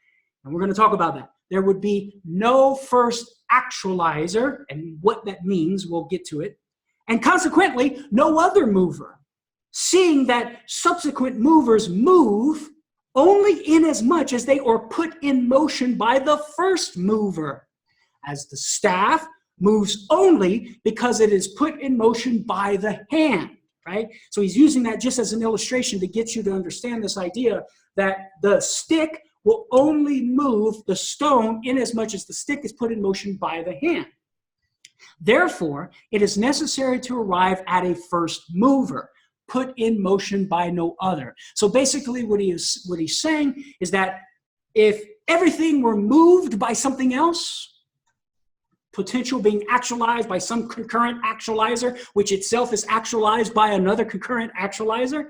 [SPEAKER 3] And we're going to talk about that. There would be no first actualizer, and what that means, we'll get to it. And consequently, no other mover. Seeing that subsequent movers move only inasmuch as they are put in motion by the first mover, as the staff moves only because it is put in motion by the hand, right? So he's using that just as an illustration to get you to understand this idea that the stick will only move the stone inasmuch as the stick is put in motion by the hand. Therefore, it is necessary to arrive at a first mover, put in motion by no other. So basically what he's saying is that if everything were moved by something else, potential being actualized by some concurrent actualizer, which itself is actualized by another concurrent actualizer,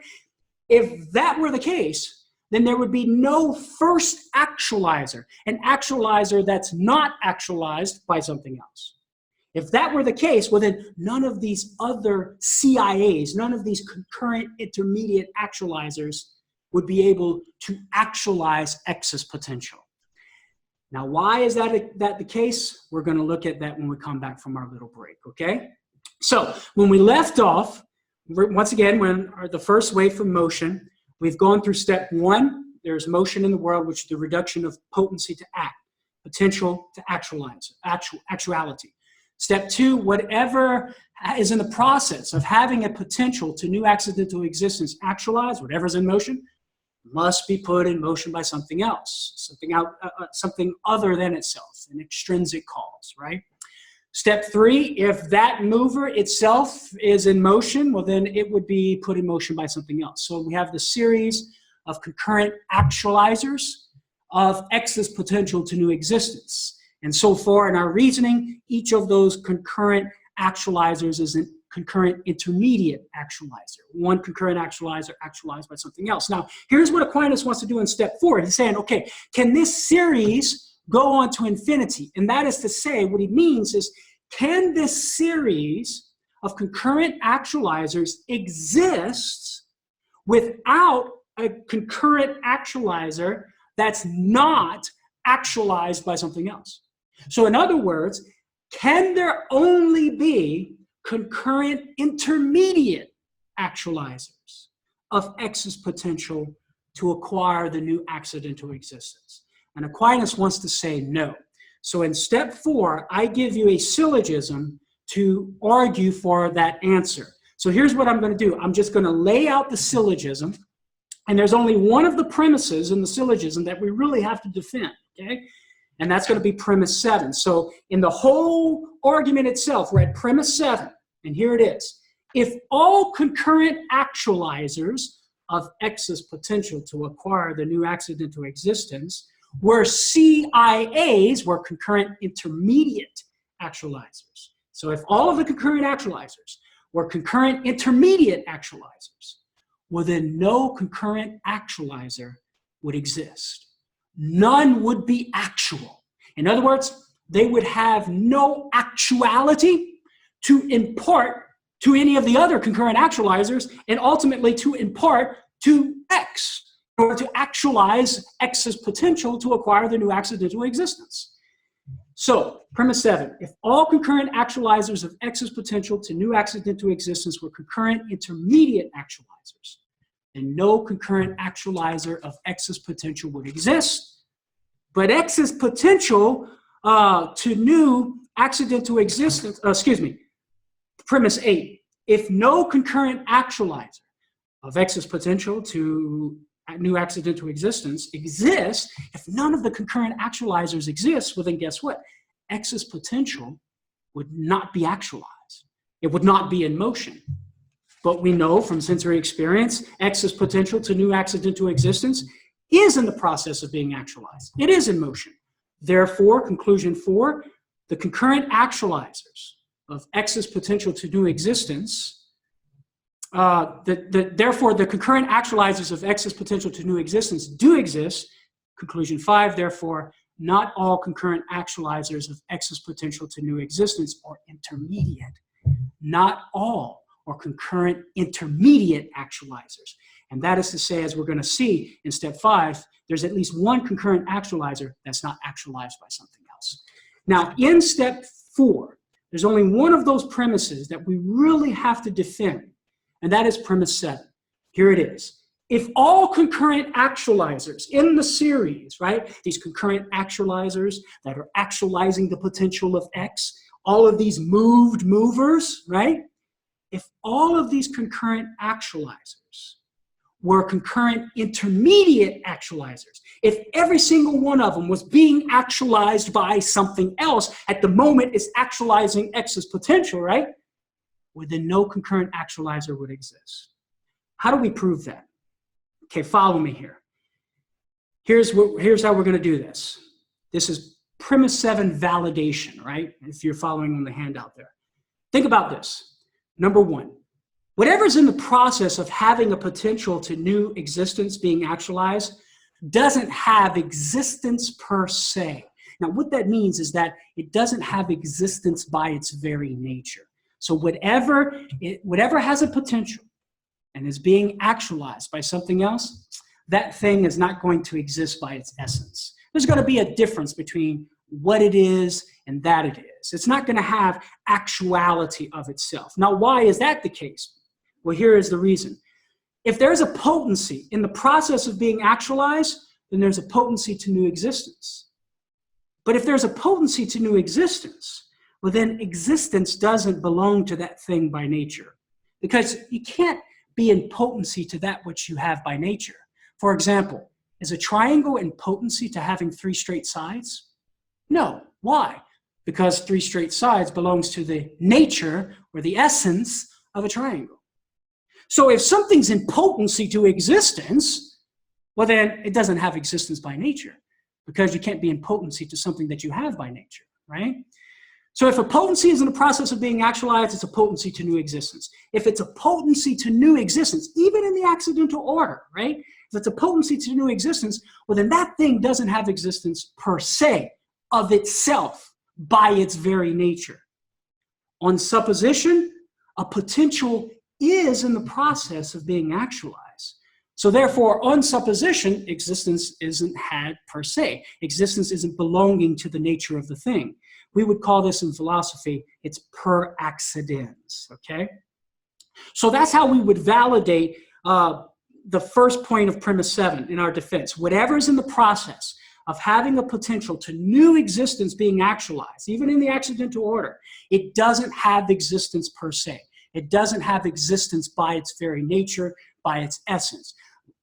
[SPEAKER 3] if that were the case, then there would be no first actualizer, an actualizer that's not actualized by something else. If that were the case, well then none of these other CIAs, none of these concurrent intermediate actualizers would be able to actualize X's potential. Now, why is that the case? We're going to look at that when we come back from our little break, okay? So when we left off, once again, when the first wave from motion, we've gone through step 1. There's motion in the world, which is the reduction of potency to act, potential to actualize, actuality. Step 2, whatever is in the process of having a potential to new accidental existence actualize, whatever's in motion, must be put in motion by something else, something other than itself, an extrinsic cause, right? Step 3, if that mover itself is in motion, well then it would be put in motion by something else. So we have the series of concurrent actualizers of X's potential to new existence. And so far in our reasoning, each of those concurrent actualizers is a concurrent intermediate actualizer. One concurrent actualizer actualized by something else. Now, here's what Aquinas wants to do in step 4. He's saying, okay, can this series go on to infinity? And that is to say, what he means is, can this series of concurrent actualizers exist without a concurrent actualizer that's not actualized by something else? So in other words, can there only be concurrent intermediate actualizers of X's potential to acquire the new accidental existence? And Aquinas wants to say no. So in step 4, I give you a syllogism to argue for that answer. So here's what I'm going to do. I'm just going to lay out the syllogism, and there's only one of the premises in the syllogism that we really have to defend, okay? And that's going to be premise 7. So in the whole argument itself, we're at premise 7, and here it is. If all concurrent actualizers of X's potential to acquire the new accidental existence were CIAs, were concurrent intermediate actualizers. So if all of the concurrent actualizers were concurrent intermediate actualizers, well then no concurrent actualizer would exist. None would be actual. In other words, they would have no actuality to impart to any of the other concurrent actualizers and ultimately to impart to X, in order to actualize X's potential to acquire the new accidental existence. So, premise 7, if all concurrent actualizers of X's potential to new accidental existence were concurrent intermediate actualizers, then no concurrent actualizer of X's potential would exist. But X's potential to new accidental existence, premise 8, if no concurrent actualizer of X's potential to new accidental existence exists, if none of the concurrent actualizers exist, well then guess what? X's potential would not be actualized. It would not be in motion. But we know from sensory experience, X's potential to new accidental existence is in the process of being actualized. It is in motion. Therefore, conclusion 4, the concurrent actualizers of X's potential to new existence, therefore, the concurrent actualizers of X's potential to new existence do exist. Conclusion 5, therefore, not all concurrent actualizers of X's potential to new existence are intermediate. Not all are concurrent intermediate actualizers. And that is to say, as we're going to see in step 5, there's at least one concurrent actualizer that's not actualized by something else. Now, in step 4, there's only one of those premises that we really have to defend, and that is premise 7. Here it is. If all concurrent actualizers in the series, right, these concurrent actualizers that are actualizing the potential of X, all of these moved movers, right, if all of these concurrent actualizers were concurrent intermediate actualizers. If every single one of them was being actualized by something else, at the moment it's actualizing X's potential, right? Well, then no concurrent actualizer would exist. How do we prove that? Okay, follow me here. Here's how we're going to do this. This is premise 7 validation, right? If you're following on the handout there. Think about this. Number 1, whatever's in the process of having a potential to new existence being actualized doesn't have existence per se. Now, what that means is that it doesn't have existence by its very nature. So whatever has a potential and is being actualized by something else, that thing is not going to exist by its essence. There's going to be a difference between what it is and that it is. It's not going to have actuality of itself. Now, why is that the case? Well, here is the reason. If there's a potency in the process of being actualized, then there's a potency to new existence. But if there's a potency to new existence, well, then existence doesn't belong to that thing by nature. Because you can't be in potency to that which you have by nature. For example, is a triangle in potency to having 3 straight sides? No. Why? Because 3 straight sides belongs to the nature or the essence of a triangle. So if something's in potency to existence, well then it doesn't have existence by nature, because you can't be in potency to something that you have by nature, right? So if a potency is in the process of being actualized, it's a potency to new existence. If it's a potency to new existence, even in the accidental order, right? If it's a potency to new existence, well then that thing doesn't have existence per se, of itself, by its very nature. On supposition, a potential is in the process of being actualized. So therefore, on supposition, existence isn't had per se. Existence isn't belonging to the nature of the thing. We would call this in philosophy, it's per accidens, okay? So that's how we would validate the first point of premise 7 in our defense. Whatever's in the process of having a potential to new existence being actualized, even in the accidental order, it doesn't have existence per se. It doesn't have existence by its very nature, by its essence.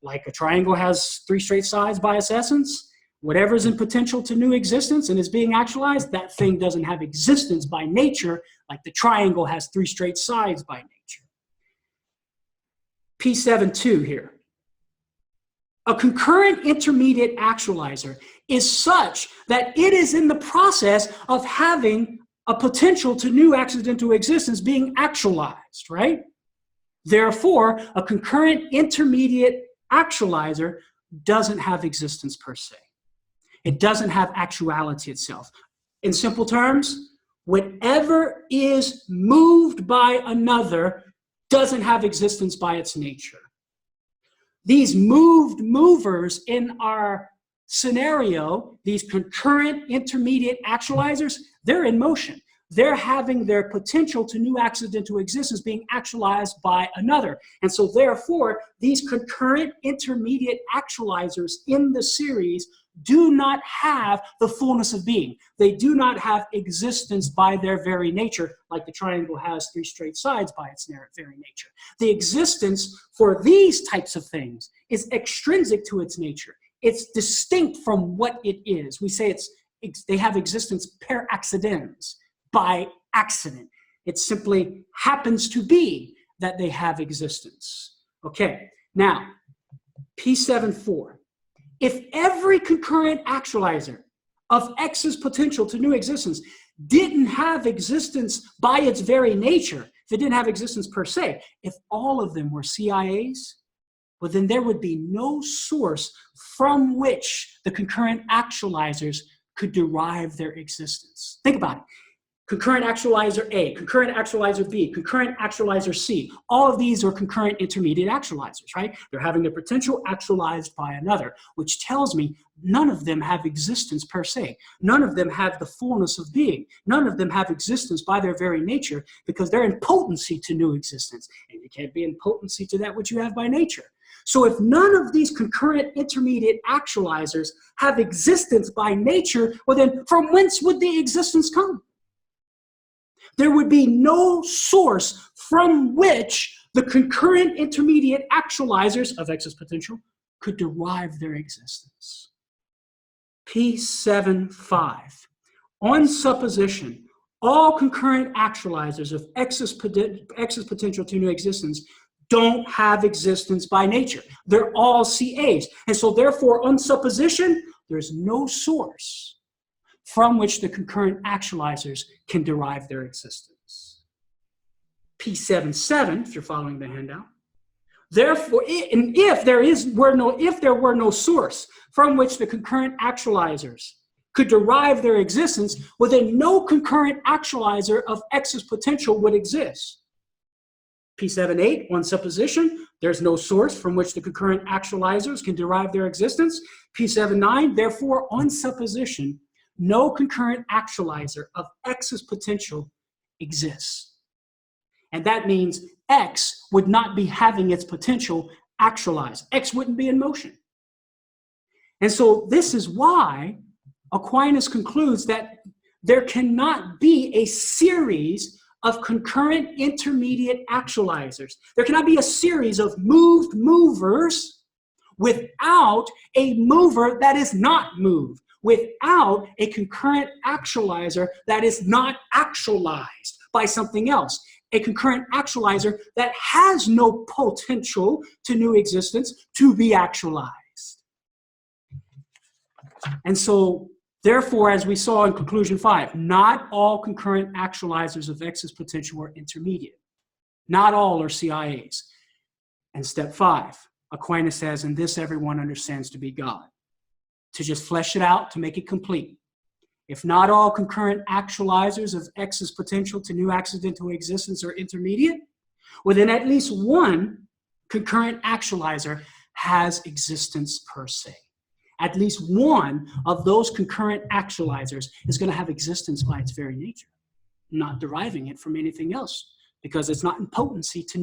[SPEAKER 3] Like a triangle has 3 straight sides by its essence, whatever's in potential to new existence and is being actualized, that thing doesn't have existence by nature, like the triangle has 3 straight sides by nature. P7.2 here. A concurrent intermediate actualizer is such that it is in the process of having a potential to new accidental existence being actualized, right? Therefore, a concurrent intermediate actualizer doesn't have existence per se. It doesn't have actuality itself. In simple terms, whatever is moved by another doesn't have existence by its nature. These moved movers in our scenario, these concurrent intermediate actualizers, they're in motion. They're having their potential to new accidental existence being actualized by another. And so therefore, these concurrent intermediate actualizers in the series do not have the fullness of being. They do not have existence by their very nature, like the triangle has 3 straight sides by its very nature. The existence for these types of things is extrinsic to its nature. It's distinct from what it is. We say they have existence per accidens, by accident. It simply happens to be that they have existence. Okay, now, P7.4. If every concurrent actualizer of X's potential to new existence didn't have existence by its very nature, if it didn't have existence per se, if all of them were CIAs, well, then there would be no source from which the concurrent actualizers could derive their existence. Think about it. Concurrent actualizer A, concurrent actualizer B, concurrent actualizer C. All of these are concurrent intermediate actualizers, right? They're having their potential actualized by another, which tells me none of them have existence per se. None of them have the fullness of being. None of them have existence by their very nature because they're in potency to new existence. And you can't be in potency to that which you have by nature. So if none of these concurrent intermediate actualizers have existence by nature, well then from whence would the existence come? There would be no source from which the concurrent intermediate actualizers of excess potential could derive their existence. P7.5. On supposition, all concurrent actualizers of excess potential to new existence don't have existence by nature. They're all CAs. And so therefore, on supposition, there's no source from which the concurrent actualizers can derive their existence. P7.7, if you're following the handout. Therefore, if there were no source from which the concurrent actualizers could derive their existence, well, then no concurrent actualizer of excess potential would exist. P7.8, on supposition, there's no source from which the concurrent actualizers can derive their existence. P7.9, therefore, on supposition, no concurrent actualizer of excess potential exists. And that means X would not be having its potential actualized. X wouldn't be in motion. And so this is why Aquinas concludes that there cannot be a series of concurrent intermediate actualizers. There cannot be a series of moved movers without a mover that is not moved, without a concurrent actualizer that is not actualized by something else. A concurrent actualizer that has no potential to new existence to be actualized. And so, therefore, as we saw in conclusion 5, not all concurrent actualizers of excess potential are intermediate. Not all are CIAs. And step 5, Aquinas says, and this everyone understands to be God. To just flesh it out, to make it complete. If not all concurrent actualizers of excess potential to new accidental existence are intermediate, well, then at least one concurrent actualizer has existence per se. At least one of those concurrent actualizers is going to have existence by its very nature, not deriving it from anything else, because it's not in potency to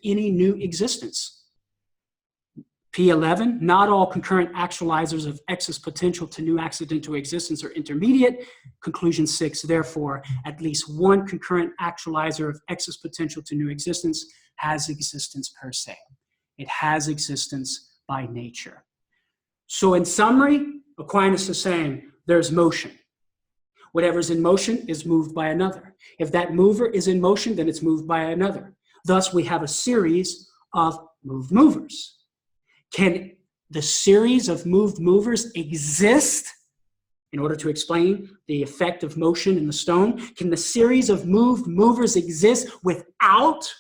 [SPEAKER 3] any new existence. P11, not all concurrent actualizers of excess potential to new accidental existence are intermediate. Conclusion 6, therefore, at least one concurrent actualizer of excess potential to new existence has existence per se. It has existence by nature. So in summary, Aquinas is saying there's motion. Whatever's in motion is moved by another. If that mover is in motion, then it's moved by another. Thus, we have a series of moved movers. Can the series of moved movers exist in order to explain the effect of motion in the stone? Can the series of moved movers exist without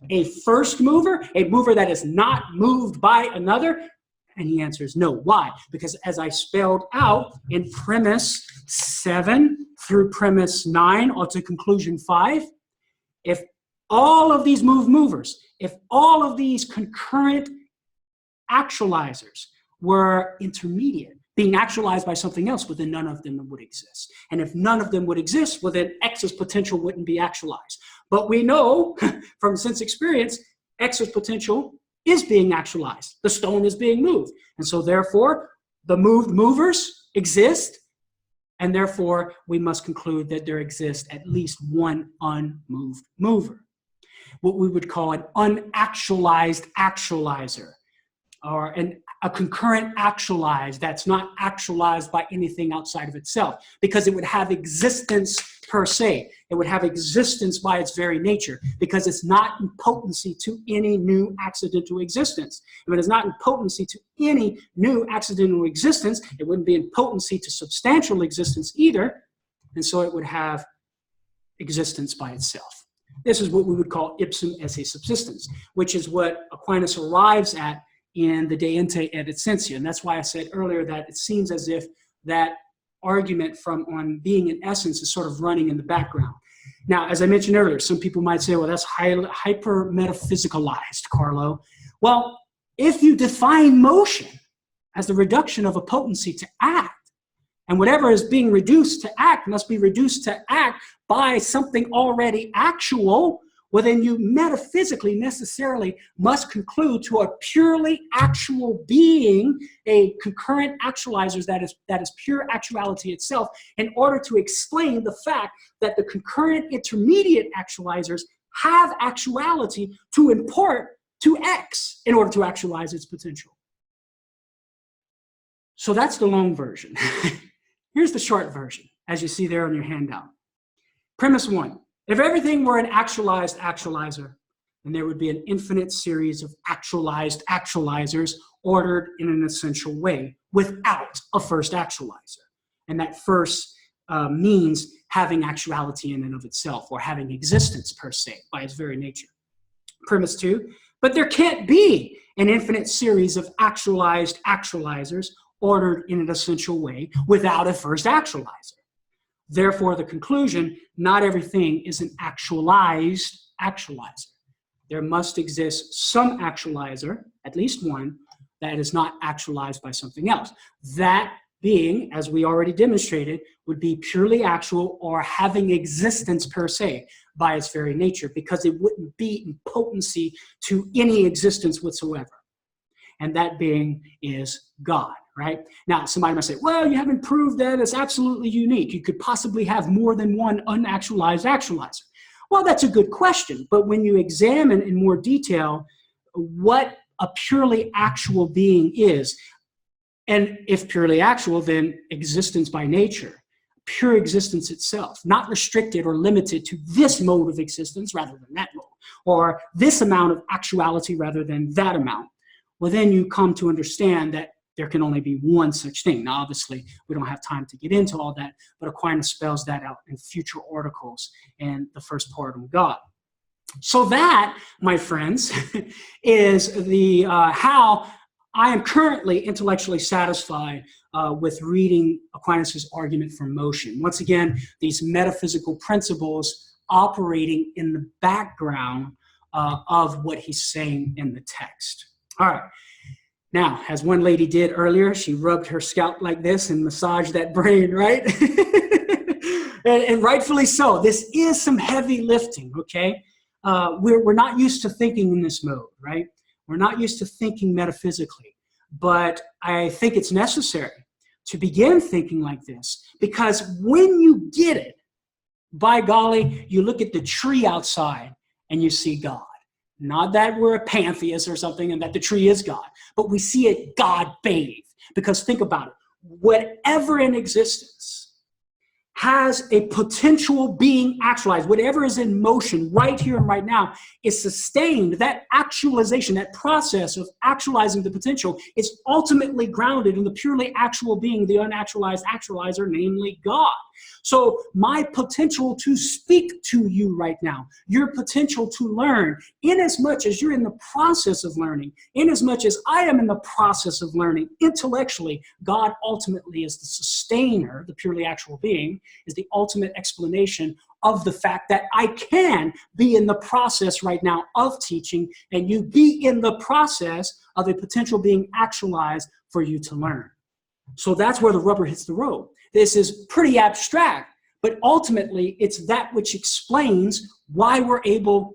[SPEAKER 3] a first mover, a mover that is not moved by another? And he answers no. Why? Because as I spelled out in premise 7 through premise 9 or to conclusion 5, if all of these moved movers, if all of these concurrent actualizers were intermediate, being actualized by something else, well, then none of them would exist. And if none of them would exist, well, then excess potential wouldn't be actualized. But we know from sense experience, excess potential is being actualized. The stone is being moved. And so therefore, the moved movers exist, and therefore we must conclude that there exists at least one unmoved mover, what we would call an unactualized actualizer, or a concurrent actualized that's not actualized by anything outside of itself, because it would have existence per se. It would have existence by its very nature, because it's not in potency to any new accidental existence. If it is not in potency to any new accidental existence, it wouldn't be in potency to substantial existence either, and so it would have existence by itself. This is what we would call ipsum esse subsistens, which is what Aquinas arrives at in the De Ente et Essentia. And that's why I said earlier that it seems as if that argument on being in essence is sort of running in the background. Now, as I mentioned earlier, some people might say, well, that's hyper-metaphysicalized, Carlo. Well, if you define motion as the reduction of a potency to act, and whatever is being reduced to act must be reduced to act by something already actual, well, then you metaphysically necessarily must conclude to a purely actual being, a concurrent actualizer that is pure actuality itself, in order to explain the fact that the concurrent intermediate actualizers have actuality to import to X in order to actualize its potential. So that's the long version. Here's the short version, as you see there on your handout. Premise 1, if everything were an actualized actualizer, then there would be an infinite series of actualized actualizers ordered in an essential way without a first actualizer. And that first means having actuality in and of itself, or having existence per se, by its very nature. Premise 2, but there can't be an infinite series of actualized actualizers ordered in an essential way without a first actualizer. Therefore, the conclusion, not everything is an actualized actualizer. There must exist some actualizer, at least one, that is not actualized by something else. That being, as we already demonstrated, would be purely actual or having existence per se by its very nature, because it wouldn't be in potency to any existence whatsoever. And that being is God, right? Now, somebody might say, well, you haven't proved that it's absolutely unique. You could possibly have more than one unactualized actualizer. Well, that's a good question, but when you examine in more detail what a purely actual being is, and if purely actual, then existence by nature, pure existence itself, not restricted or limited to this mode of existence rather than that mode, or this amount of actuality rather than that amount, well, then you come to understand that there can only be one such thing. Now, obviously, we don't have time to get into all that, but Aquinas spells that out in future articles in the first part of God. So that, my friends, is the how I am currently intellectually satisfied with reading Aquinas' argument for motion. Once again, these metaphysical principles operating in the background of what he's saying in the text. All right. Now, as one lady did earlier, she rubbed her scalp like this and massaged that brain, right? and rightfully so. This is some heavy lifting, okay? We're not used to thinking in this mode, right? We're not used to thinking metaphysically. But I think it's necessary to begin thinking like this, because when you get it, by golly, you look at the tree outside and you see God. Not that we're a pantheist or something and that the tree is God, but we see it God-bathed. Because think about it. Whatever in existence has a potential being actualized, whatever is in motion right here and right now is sustained. That actualization, that process of actualizing the potential is ultimately grounded in the purely actual being, the unactualized actualizer, namely God. So my potential to speak to you right now, your potential to learn, inasmuch as you're in the process of learning, inasmuch as I am in the process of learning intellectually, God ultimately is the sustainer, the purely actual being, is the ultimate explanation of the fact that I can be in the process right now of teaching, and you be in the process of a potential being actualized for you to learn. So that's where the rubber hits the road. This is pretty abstract, but ultimately it's that which explains why we're able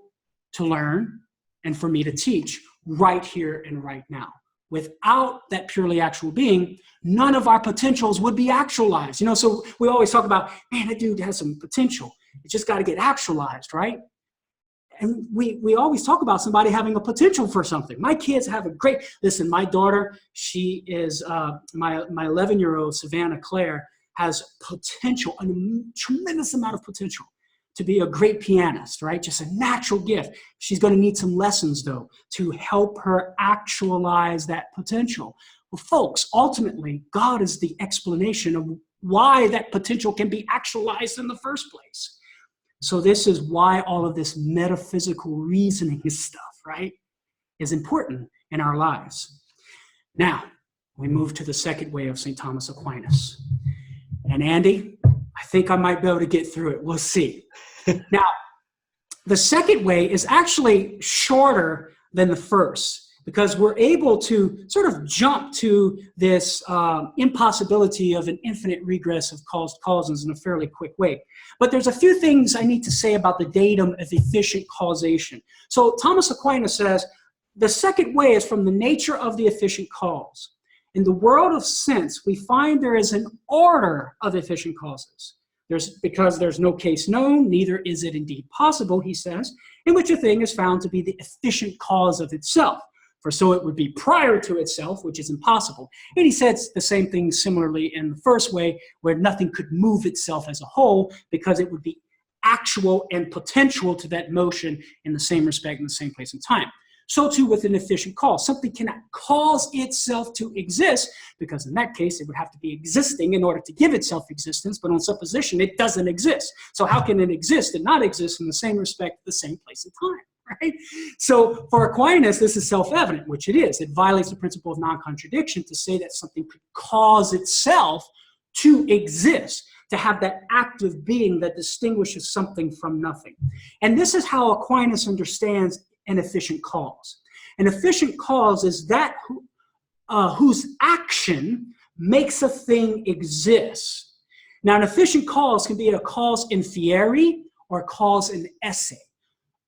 [SPEAKER 3] to learn and for me to teach right here and right now. Without that purely actual being, none of our potentials would be actualized. You know, so we always talk about, man, that dude has some potential. It just got to get actualized, right? And we always talk about somebody having a potential for something. My kids have a great, listen, my daughter, she is, my 11-year-old Savannah Claire has potential, a tremendous amount of potential to be a great pianist, right? Just a natural gift. She's going to need some lessons, though, to help her actualize that potential. Well, folks, ultimately, God is the explanation of why that potential can be actualized in the first place. So this is why all of this metaphysical reasoning stuff, right, is important in our lives. Now, we move to the second way of St. Thomas Aquinas. And Andy, I think I might be able to get through it. We'll see. Now, the second way is actually shorter than the first, because we're able to sort of jump to this impossibility of an infinite regress of causes in a fairly quick way. But there's a few things I need to say about the datum of efficient causation. So Thomas Aquinas says, the second way is from the nature of the efficient cause. In the world of sense, we find there is an order of efficient causes. Because there's no case known, neither is it indeed possible, he says, in which a thing is found to be the efficient cause of itself. For so it would be prior to itself, which is impossible. And he says the same thing similarly in the first way, where nothing could move itself as a whole, because it would be actual and potential to that motion in the same respect, in the same place and time. So too with an efficient cause. Something cannot cause itself to exist, because in that case, it would have to be existing in order to give itself existence, but on supposition, it doesn't exist. So how can it exist and not exist in the same respect, the same place and time, right? So for Aquinas, this is self-evident, which it is. It violates the principle of non-contradiction to say that something could cause itself to exist, to have that active being that distinguishes something from nothing. And this is how Aquinas understands an efficient cause. An efficient cause is that whose action makes a thing exist. Now, an efficient cause can be a cause in fieri or a cause in esse.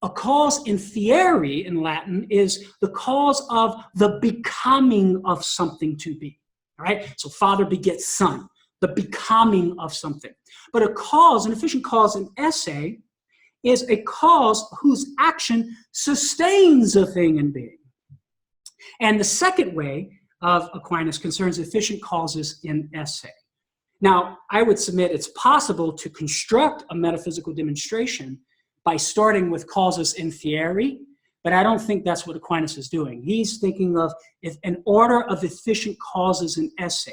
[SPEAKER 3] A cause in fieri in Latin is the cause of the becoming of something to be. All right? So father begets son, the becoming of something. But a cause, an efficient cause in esse, is a cause whose action sustains a thing in being. And the second way of Aquinas concerns efficient causes in esse. Now, I would submit it's possible to construct a metaphysical demonstration by starting with causes in fieri, but I don't think that's what Aquinas is doing. He's thinking of an order of efficient causes in esse.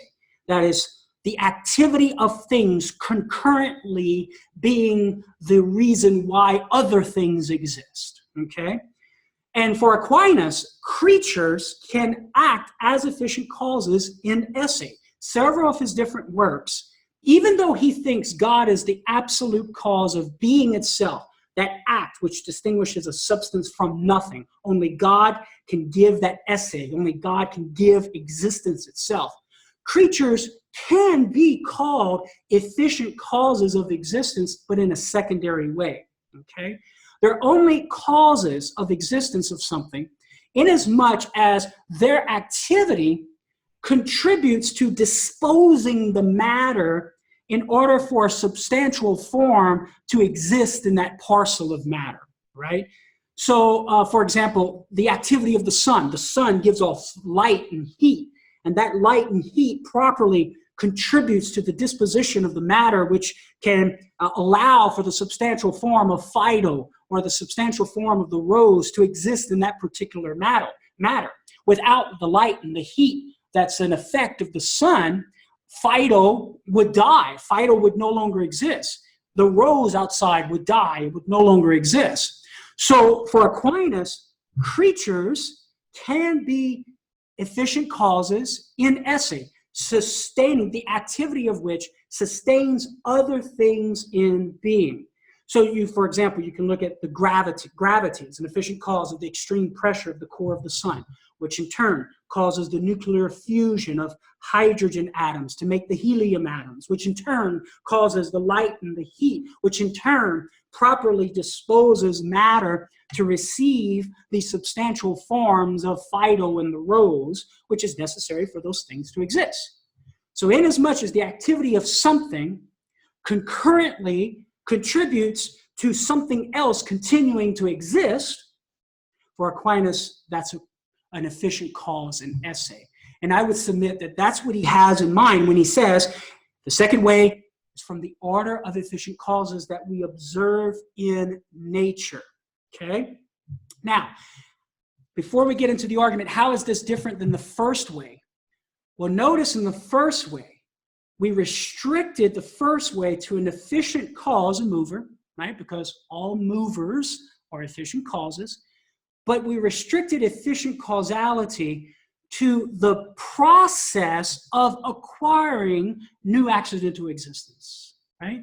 [SPEAKER 3] That is, the activity of things concurrently being the reason why other things exist, okay? And for Aquinas, creatures can act as efficient causes in esse. Several of his different works, even though he thinks God is the absolute cause of being itself, that act which distinguishes a substance from nothing, only God can give that esse, only God can give existence itself. Creatures can be called efficient causes of existence, but in a secondary way, okay? They're only causes of existence of something inasmuch as their activity contributes to disposing the matter in order for a substantial form to exist in that parcel of matter, right? So, for example, the activity of the sun gives off light and heat, and that light and heat properly contributes to the disposition of the matter, which can allow for the substantial form of Fido or the substantial form of the rose to exist in that particular matter. Without the light and the heat that's an effect of the sun, Fido would die. Fido would no longer exist. The rose outside would die. It would no longer exist. So for Aquinas, creatures can be efficient causes in esse, sustaining the activity of which sustains other things in being. So for example, you can look at the gravity. Gravity is an efficient cause of the extreme pressure of the core of the sun, which in turn causes the nuclear fusion of hydrogen atoms to make the helium atoms, which in turn causes the light and the heat, which in turn properly disposes matter to receive the substantial forms of Fido and the rose, which is necessary for those things to exist. So inasmuch as the activity of something concurrently contributes to something else continuing to exist, for Aquinas, that's an efficient cause in esse. And I would submit that that's what he has in mind when he says the second way is from the order of efficient causes that we observe in nature. Okay? Now, before we get into the argument, how is this different than the first way? Well, notice in the first way, we restricted the first way to an efficient cause, a mover, right? Because all movers are efficient causes. But we restricted efficient causality to the process of acquiring new accidental existence, right?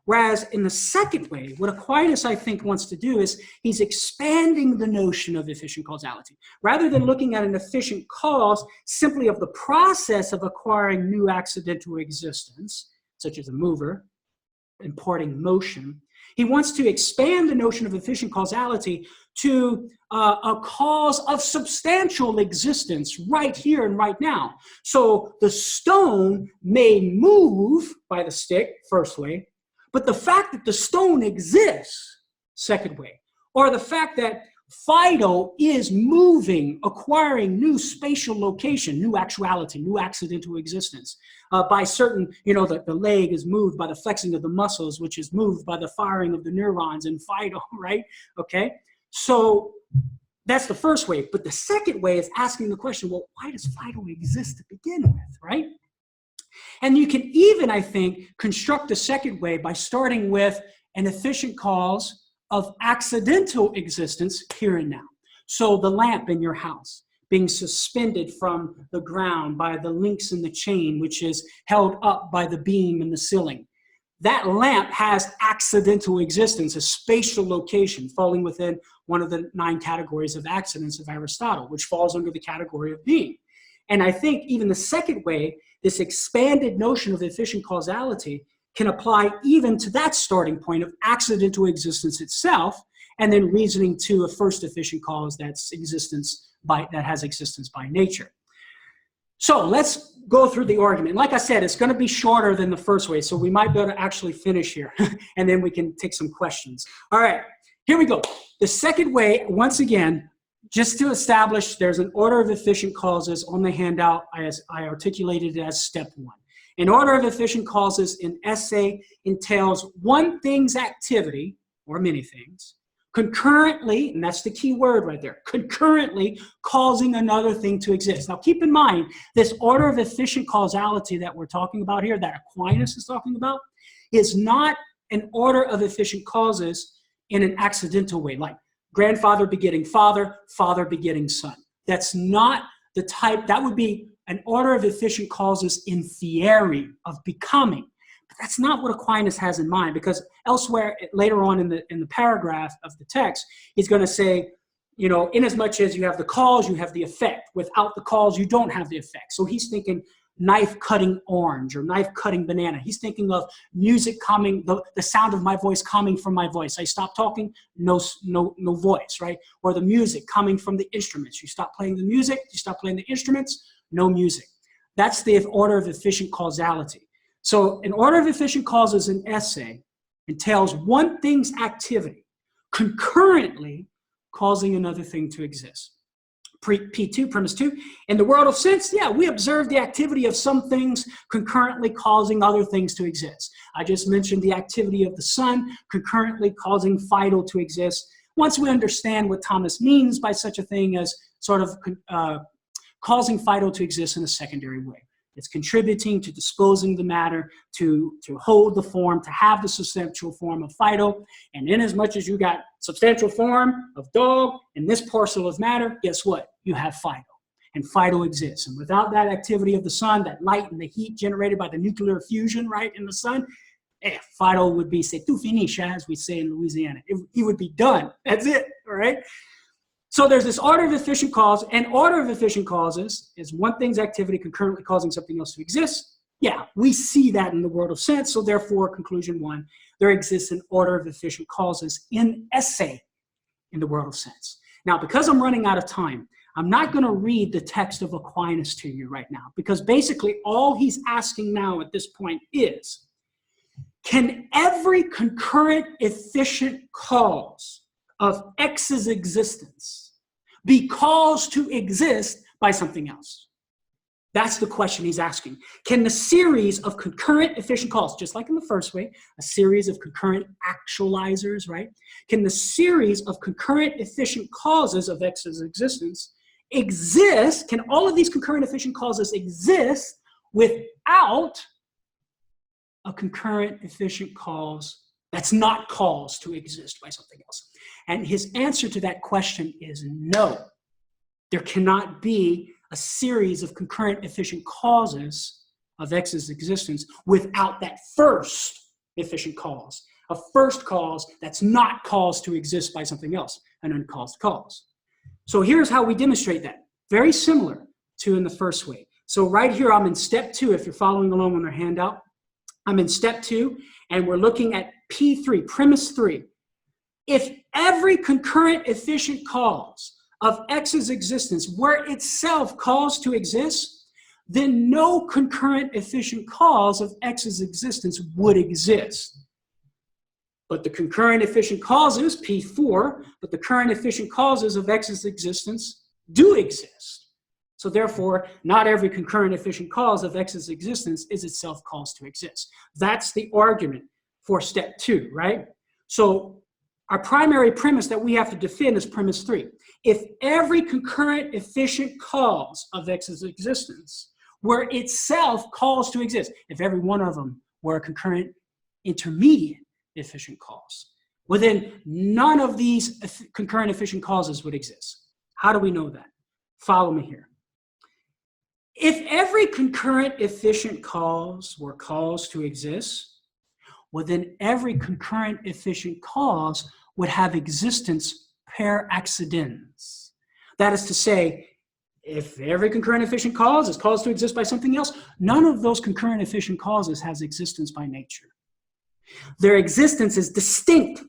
[SPEAKER 3] Whereas in the second way, what Aquinas, I think, wants to do is he's expanding the notion of efficient causality. Rather than looking at an efficient cause simply of the process of acquiring new accidental existence, such as a mover, imparting motion, he wants to expand the notion of efficient causality to a cause of substantial existence right here and right now. So the stone may move by the stick, first way, But the fact that the stone exists, second way, or the fact that Fido is moving, acquiring new spatial location, new actuality, new accidental existence by certain, the leg is moved by the flexing of the muscles, which is moved by the firing of the neurons in Fido, right? Okay, so that's the first way. But the second way is asking the question, well, why does Fido exist to begin with, right? And you can even, I think, construct a second way by starting with an efficient cause of accidental existence here and now. So the lamp in your house being suspended from the ground by the links in the chain, which is held up by the beam in the ceiling. That lamp has accidental existence, a spatial location falling within one of the 9 categories of accidents of Aristotle, which falls under the category of being. And I think even the second way, this expanded notion of efficient causality can apply even to that starting point of accidental existence itself, and then reasoning to a first efficient cause that has existence by nature. So let's go through the argument. Like I said, it's going to be shorter than the first way, so we might be able to actually finish here, and then we can take some questions. All right, here we go. The second way, once again, just to establish there's an order of efficient causes on the handout as I articulated it as step 1. An order of efficient causes in essay entails one thing's activity, or many things, concurrently, and that's the key word right there, concurrently causing another thing to exist. Now keep in mind, this order of efficient causality that we're talking about here, that Aquinas is talking about, is not an order of efficient causes in an accidental way, like grandfather begetting father, father begetting son. That's not the type, that would be an order of efficient causes in theory of becoming. But that's not what Aquinas has in mind, because elsewhere, later on in the paragraph of the text, he's going to say, in as much as you have the cause, you have the effect. Without the cause, you don't have the effect. So he's thinking knife cutting orange or knife cutting banana. He's thinking of music coming, the sound of my voice coming from my voice. I stop talking, no voice, right? Or the music coming from the instruments. You stop playing the music, you stop playing the instruments, no music. That's the order of efficient causality. So an order of efficient causes in essay entails one thing's activity concurrently causing another thing to exist. P2, premise 2, in the world of sense, we observe the activity of some things concurrently causing other things to exist. I just mentioned the activity of the sun concurrently causing Fido to exist. Once we understand what Thomas means by such a thing as sort of causing Fido to exist in a secondary way. It's contributing to disposing the matter, to hold the form, to have the substantial form of Fido. And in as much as you got substantial form of dog and this parcel of matter, guess what? You have Fido. And Fido exists. And without that activity of the sun, that light and the heat generated by the nuclear fusion, right, in the sun, Fido would be, c'est tout fini, as we say in Louisiana. He would be done. That's it, all right? So there's this order of efficient cause, and order of efficient causes is one thing's activity concurrently causing something else to exist. We see that in the world of sense, so therefore, conclusion 1, there exists an order of efficient causes in essay in the world of sense. Now, because I'm running out of time, I'm not going to read the text of Aquinas to you right now, because basically all he's asking now at this point is, can every concurrent efficient cause of X's existence be caused to exist by something else? That's the question he's asking. Can the series of concurrent efficient causes, just like in the first way, a series of concurrent actualizers, right? Can the series of concurrent efficient causes of X's existence exist? Can all of these concurrent efficient causes exist without a concurrent efficient cause that's not caused to exist by something else? And his answer to that question is no. There cannot be a series of concurrent efficient causes of X's existence without that first efficient cause, a first cause that's not caused to exist by something else, an uncaused cause. So here's how we demonstrate that. Very similar to in the first way. So right here, I'm in step 2, if you're following along on their handout. I'm in step 2, and we're looking at P3, premise 3. If every concurrent efficient cause of X's existence were itself caused to exist, then no concurrent efficient cause of X's existence would exist. But the concurrent efficient causes, P4, but the current efficient causes of X's existence do exist. So therefore, not every concurrent efficient cause of X's existence is itself caused to exist. That's the argument for step 2, right? So our primary premise that we have to defend is premise 3. If every concurrent efficient cause of X's existence were itself caused to exist, if every one of them were a concurrent intermediate efficient cause, well then none of these concurrent efficient causes would exist. How do we know that? Follow me here. If every concurrent efficient cause were caused to exist, well then every concurrent efficient cause would have existence per accidens. That is to say, if every concurrent efficient cause is caused to exist by something else, none of those concurrent efficient causes has existence by nature. Their existence is distinct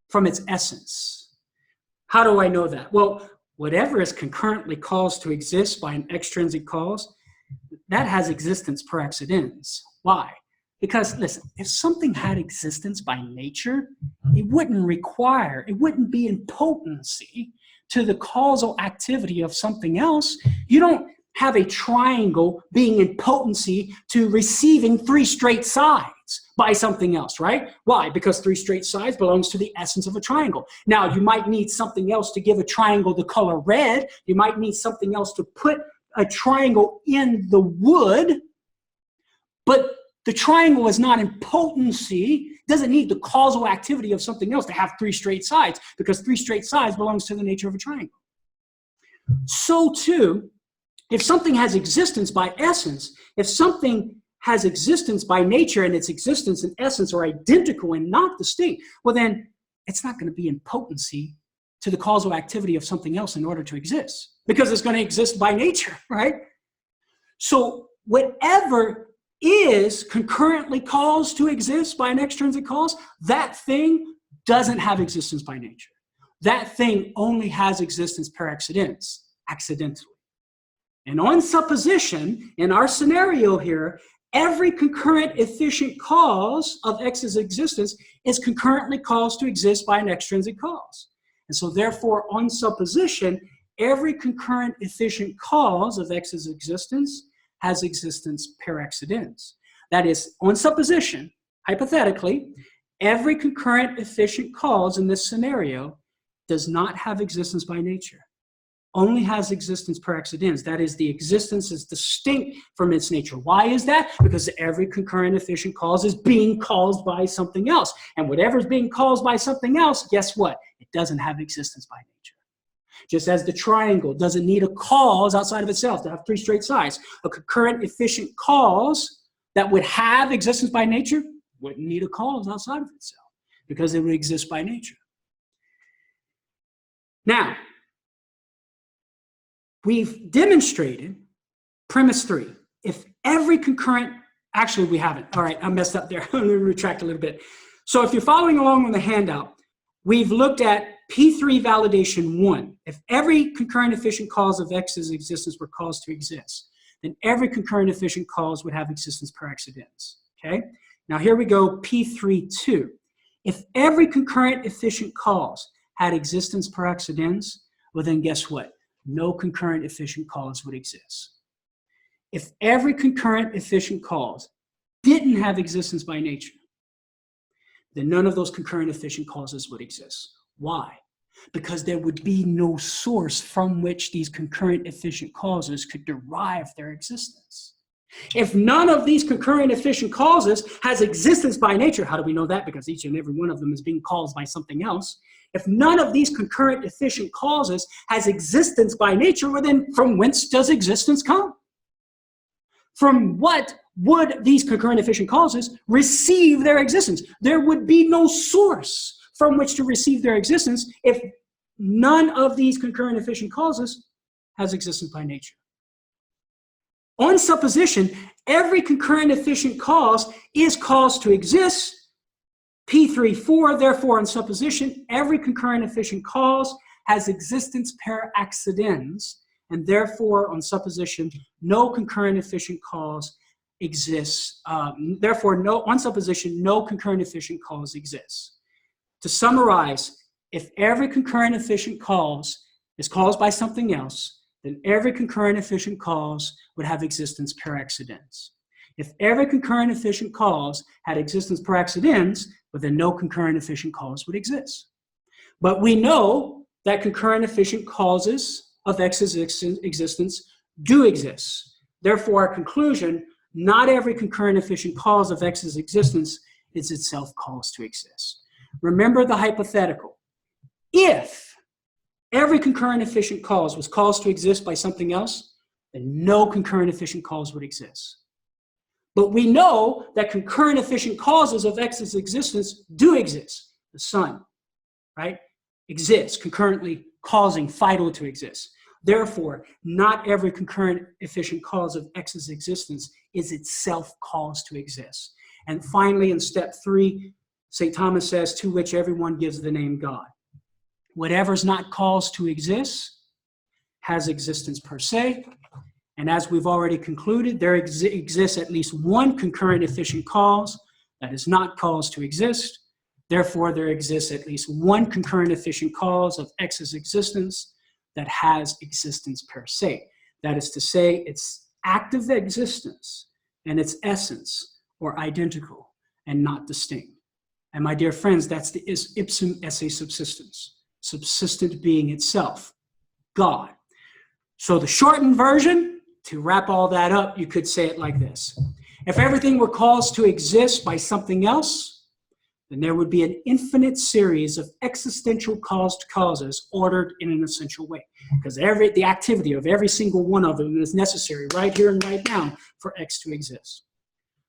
[SPEAKER 3] from its essence. How do I know that? Well, whatever is concurrently caused to exist by an extrinsic cause, that has existence per accidens. Why? Because, listen, if something had existence by nature, it wouldn't be in potency to the causal activity of something else. You don't have a triangle being in potency to receiving 3 straight sides by something else, right? Why? Because 3 straight sides belongs to the essence of a triangle. Now, you might need something else to give a triangle the color red. You might need something else to put a triangle in the wood, but the triangle is not in potency, doesn't need the causal activity of something else to have 3 straight sides, because 3 straight sides belongs to the nature of a triangle. So too, if something has existence by essence, if something has existence by nature and its existence and essence are identical and not distinct, well then it's not going to be in potency to the causal activity of something else in order to exist, because it's going to exist by nature, right? So whatever is concurrently caused to exist by an extrinsic cause, that thing doesn't have existence by nature. That thing only has existence per accidens, accidentally. And on supposition, in our scenario here, every concurrent efficient cause of X's existence is concurrently caused to exist by an extrinsic cause. And so therefore, on supposition, every concurrent efficient cause of X's existence has existence per accidens. That is, on supposition, hypothetically, every concurrent efficient cause in this scenario does not have existence by nature, only has existence per accidens. That is, the existence is distinct from its nature. Why is that? Because every concurrent efficient cause is being caused by something else. And whatever is being caused by something else, guess what? It doesn't have existence by nature. Just as the triangle doesn't need a cause outside of itself to have 3 straight sides, a concurrent efficient cause that would have existence by nature wouldn't need a cause outside of itself, because it would exist by nature. Now, we've demonstrated premise 3. If every concurrent, actually we haven't. All right, I messed up there. Let me retract a little bit. So if you're following along on the handout, we've looked at P3 validation 1. If every concurrent efficient cause of X's existence were caused to exist, then every concurrent efficient cause would have existence per accidens. Okay? Now here we go, P3 2. If every concurrent efficient cause had existence per accidens, well then guess what? No concurrent efficient cause would exist. If every concurrent efficient cause didn't have existence by nature, then none of those concurrent efficient causes would exist. Why? Because there would be no source from which these concurrent efficient causes could derive their existence. If none of these concurrent efficient causes has existence by nature, how do we know that? Because each and every one of them is being caused by something else. If none of these concurrent efficient causes has existence by nature, well then from whence does existence come? From what would these concurrent efficient causes receive their existence? There would be no source from which to receive their existence if none of these concurrent efficient causes has existence by nature. On supposition, every concurrent efficient cause is caused to exist. P3-4, therefore, on supposition, every concurrent efficient cause has existence per accidens, and therefore, on supposition, no concurrent efficient cause exists. Therefore, on supposition, no concurrent efficient cause exists. To summarize, if every concurrent efficient cause is caused by something else, then every concurrent efficient cause would have existence per accidens. If every concurrent efficient cause had existence per accidens, well, then no concurrent efficient cause would exist. But we know that concurrent efficient causes of X's existence do exist. Therefore, our conclusion, not every concurrent efficient cause of X's existence is itself caused to exist. Remember the hypothetical. If every concurrent efficient cause was caused to exist by something else, then no concurrent efficient cause would exist. But we know that concurrent efficient causes of X's existence do exist. The sun, right, exists, concurrently causing Phyto to exist. Therefore, not every concurrent efficient cause of X's existence is itself caused to exist. And finally, in step 3, St. Thomas says, to which everyone gives the name God. Whatever's not caused to exist has existence per se. And as we've already concluded, there exists at least one concurrent efficient cause that is not caused to exist. Therefore, there exists at least one concurrent efficient cause of X's existence that has existence per se. That is to say, its active existence and its essence are identical and not distinct. And my dear friends, that's the ipsum esse subsistens, subsistent being itself, God. So the shortened version, to wrap all that up, you could say it like this. If everything were caused to exist by something else, then there would be an infinite series of existential caused causes ordered in an essential way. Because the activity of every single one of them is necessary right here and right now for X to exist.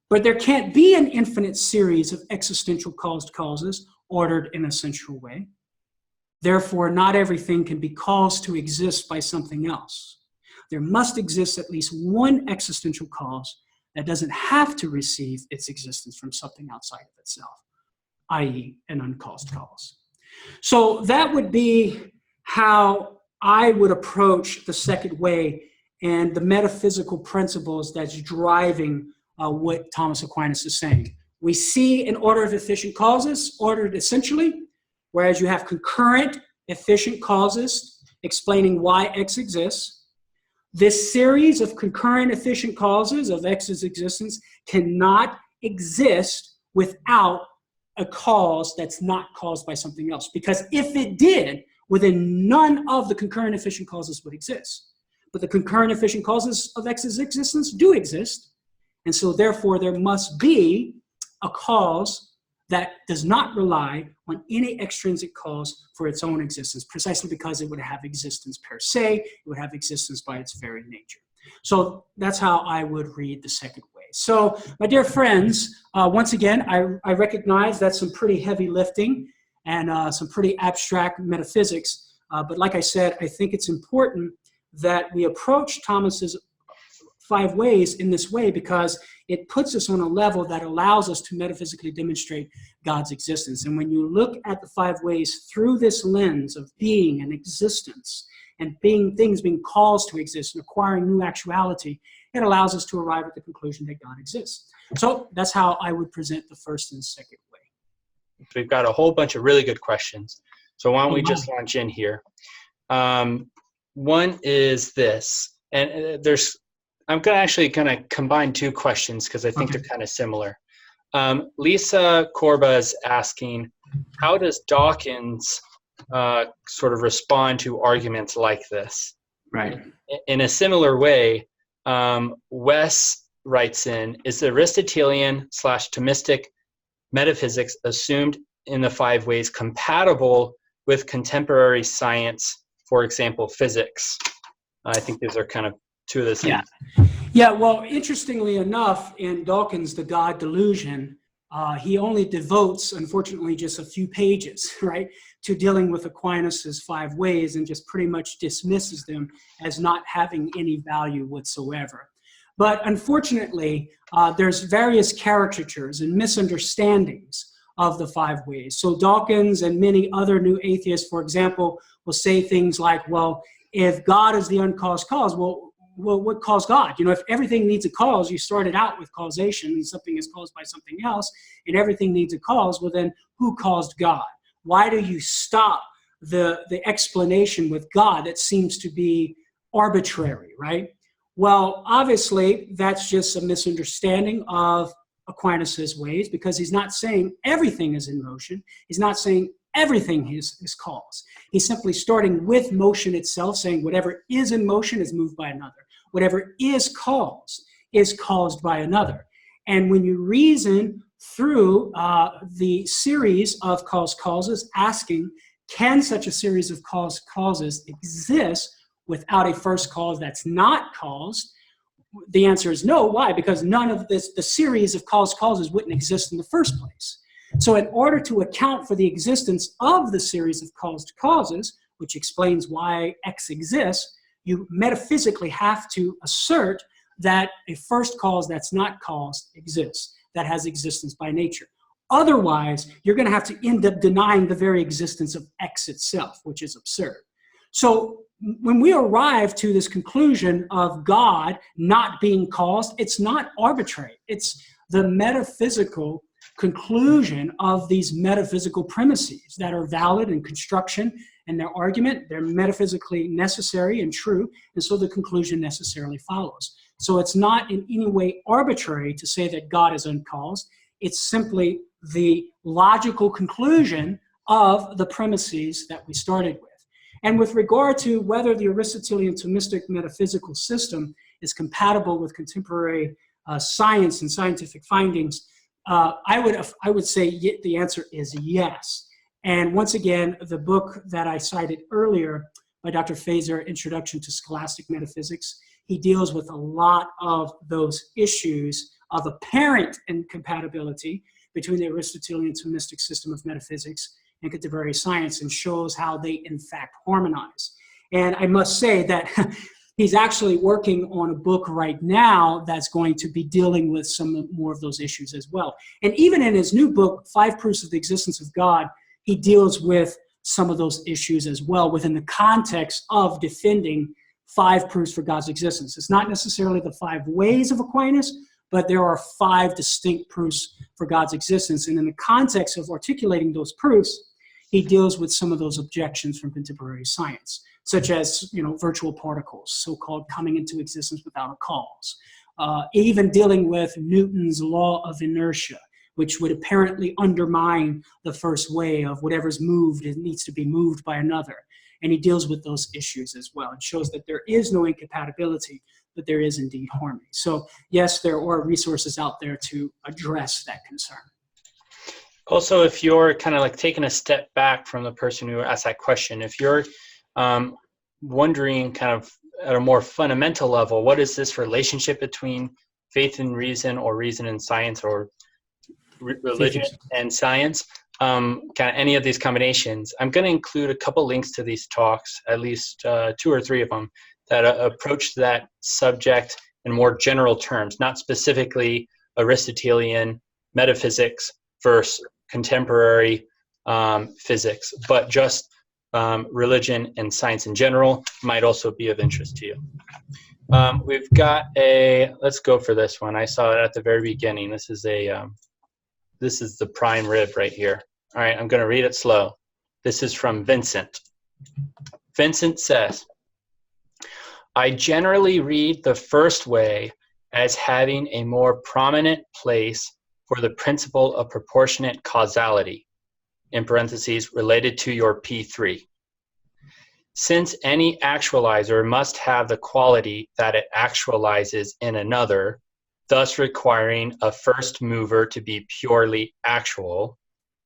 [SPEAKER 3] But there can't be an infinite series of existential caused causes ordered in an essential way. Therefore, not everything can be caused to exist by something else. There must exist at least one existential cause that doesn't have to receive its existence from something outside of itself, i.e. an uncaused cause. So that would be how I would approach the second way and the metaphysical principles that's driving what Thomas Aquinas is saying. We see an order of efficient causes ordered essentially, whereas you have concurrent efficient causes explaining why X exists. This series of concurrent efficient causes of X's existence cannot exist without a cause that's not caused by something else. Because if it did, well, then none of the concurrent efficient causes would exist. But the concurrent efficient causes of X's existence do exist. And so therefore, there must be a cause that does not rely on any extrinsic cause for its own existence, precisely because it would have existence per se, it would have existence by its very nature. So that's how I would read the second way. So, my dear friends, once again, I recognize that's some pretty heavy lifting and some pretty abstract metaphysics, but like I said, I think it's important that we approach Thomas's 5 ways in this way because it puts us on a level that allows us to metaphysically demonstrate God's existence. And when you look at the 5 ways through this lens of being and existence and things being caused to exist and acquiring new actuality, it allows us to arrive at the conclusion that God exists. So that's how I would present the first and second way.
[SPEAKER 2] We've got a whole bunch of really good questions. So why don't we just launch in here? One is this, and I'm actually going to combine 2 questions because I think they're kind of similar. Lisa Corba is asking, how does Dawkins sort of respond to arguments like this?
[SPEAKER 3] Right.
[SPEAKER 2] In a similar way, Wes writes in, is the Aristotelian/Thomistic metaphysics assumed in the 5 ways compatible with contemporary science, for example, physics? I think these are kind of 2 of the things.
[SPEAKER 3] Yeah, well, interestingly enough, in Dawkins' The God Delusion, he only devotes, unfortunately, just a few pages, right, to dealing with Aquinas' 5 ways and just pretty much dismisses them as not having any value whatsoever. But unfortunately, there's various caricatures and misunderstandings of the 5 ways. So Dawkins and many other new atheists, for example, will say things like, well, if God is the uncaused cause, well, what caused God? You know, if everything needs a cause, you started out with causation and something is caused by something else, and everything needs a cause, well then, who caused God? Why do you stop the explanation with God that seems to be arbitrary, right? Well, obviously, that's just a misunderstanding of Aquinas' ways, because he's not saying everything is in motion. He's not saying everything is cause. He's simply starting with motion itself, saying whatever is in motion is moved by another. Whatever is caused by another. And when you reason through the series of causes, asking, can such a series of causes exist without a first cause that's not caused? The answer is no. Why? Because none of the series of causes wouldn't exist in the first place. So in order to account for the existence of the series of caused causes, which explains why X exists, you metaphysically have to assert that a first cause that's not caused exists, that has existence by nature. Otherwise, you're going to have to end up denying the very existence of X itself, which is absurd. So when we arrive to this conclusion of God not being caused, it's not arbitrary. It's the metaphysical conclusion of these metaphysical premises that are valid in construction and their argument. They're metaphysically necessary and true, and so the conclusion necessarily follows. So it's not in any way arbitrary to say that God is uncaused. It's simply the logical conclusion of the premises that we started with. And with regard to whether the Aristotelian Thomistic metaphysical system is compatible with contemporary science and scientific findings, I would say the answer is yes. And once again, the book that I cited earlier by Dr. Fazer, Introduction to Scholastic Metaphysics, he deals with a lot of those issues of apparent incompatibility between the Aristotelian Thomistic system of metaphysics and contemporary science, and shows how they in fact harmonize. And I must say that he's actually working on a book right now that's going to be dealing with some more of those issues as well. And even in his new book, 5 Proofs of the Existence of God, he deals with some of those issues as well within the context of defending 5 proofs for God's existence. It's not necessarily the 5 ways of Aquinas, but there are 5 distinct proofs for God's existence. And in the context of articulating those proofs, he deals with some of those objections from contemporary science, such as, virtual particles, so-called coming into existence without a cause. Even dealing with Newton's law of inertia, which would apparently undermine the first way of whatever's moved, it needs to be moved by another. And he deals with those issues as well. It shows that there is no incompatibility, but there is indeed harmony. So yes, there are resources out there to address that concern.
[SPEAKER 2] Also, if you're kind of like taking a step back from the person who asked that question, if you're wondering kind of at a more fundamental level, what is this relationship between faith and reason, or reason and science, or religion and science, kind of any of these combinations, I'm going to include a couple links to these talks, at least 2 or 3 of them, that approach that subject in more general terms, not specifically Aristotelian metaphysics versus contemporary physics, but just religion and science in general might also be of interest to you. We've got let's go for this one. I saw it at the very beginning. This is the prime rib right here. All right, I'm going to read it slow. This is from Vincent. Vincent says, I generally read the first way as having a more prominent place for the principle of proportionate causality, in parentheses, related to your P3. Since any actualizer must have the quality that it actualizes in another, thus requiring a first mover to be purely actual,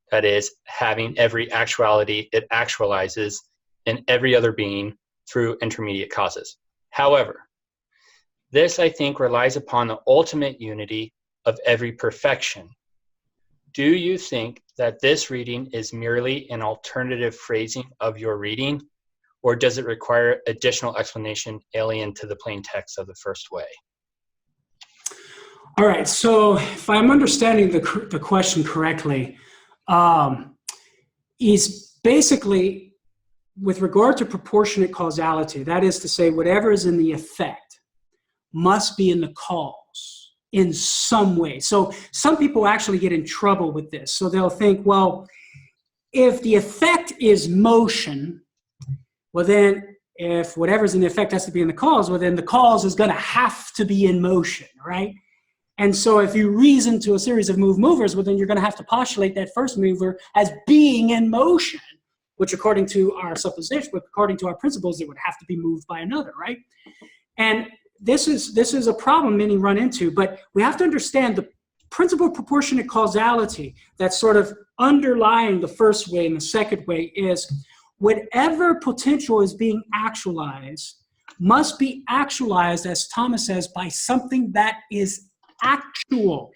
[SPEAKER 2] that is, having every actuality it actualizes in every other being through intermediate causes. However, this, I think, relies upon the ultimate unity of every perfection. Do you think that this reading is merely an alternative phrasing of your reading, or does it require additional explanation alien to the plain text of the first way?
[SPEAKER 3] All right, so if I'm understanding the question correctly, is basically with regard to proportionate causality, that is to say, whatever is in the effect must be in the cause in some way. So some people actually get in trouble with this. So they'll think, well, if the effect is motion, well then, if whatever's in the effect has to be in the cause, well then the cause is going to have to be in motion, right? And so if you reason to a series of movers, well then you're going to have to postulate that first mover as being in motion, which according to our supposition, according to our principles, it would have to be moved by another, right? And this is a problem many run into, but we have to understand the principle of proportionate causality that's sort of underlying the first way and the second way is whatever potential is being actualized must be actualized, as Thomas says, by something that is actual.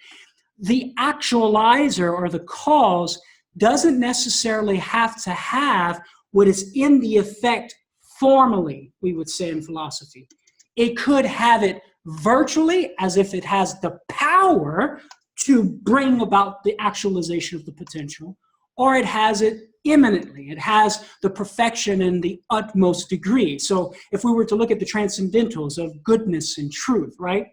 [SPEAKER 3] The actualizer or the cause doesn't necessarily have to have what is in the effect formally, we would say in philosophy. It could have it virtually, as if it has the power to bring about the actualization of the potential, or it has it immanently. It has the perfection in the utmost degree. So if we were to look at the transcendentals of goodness and truth, right?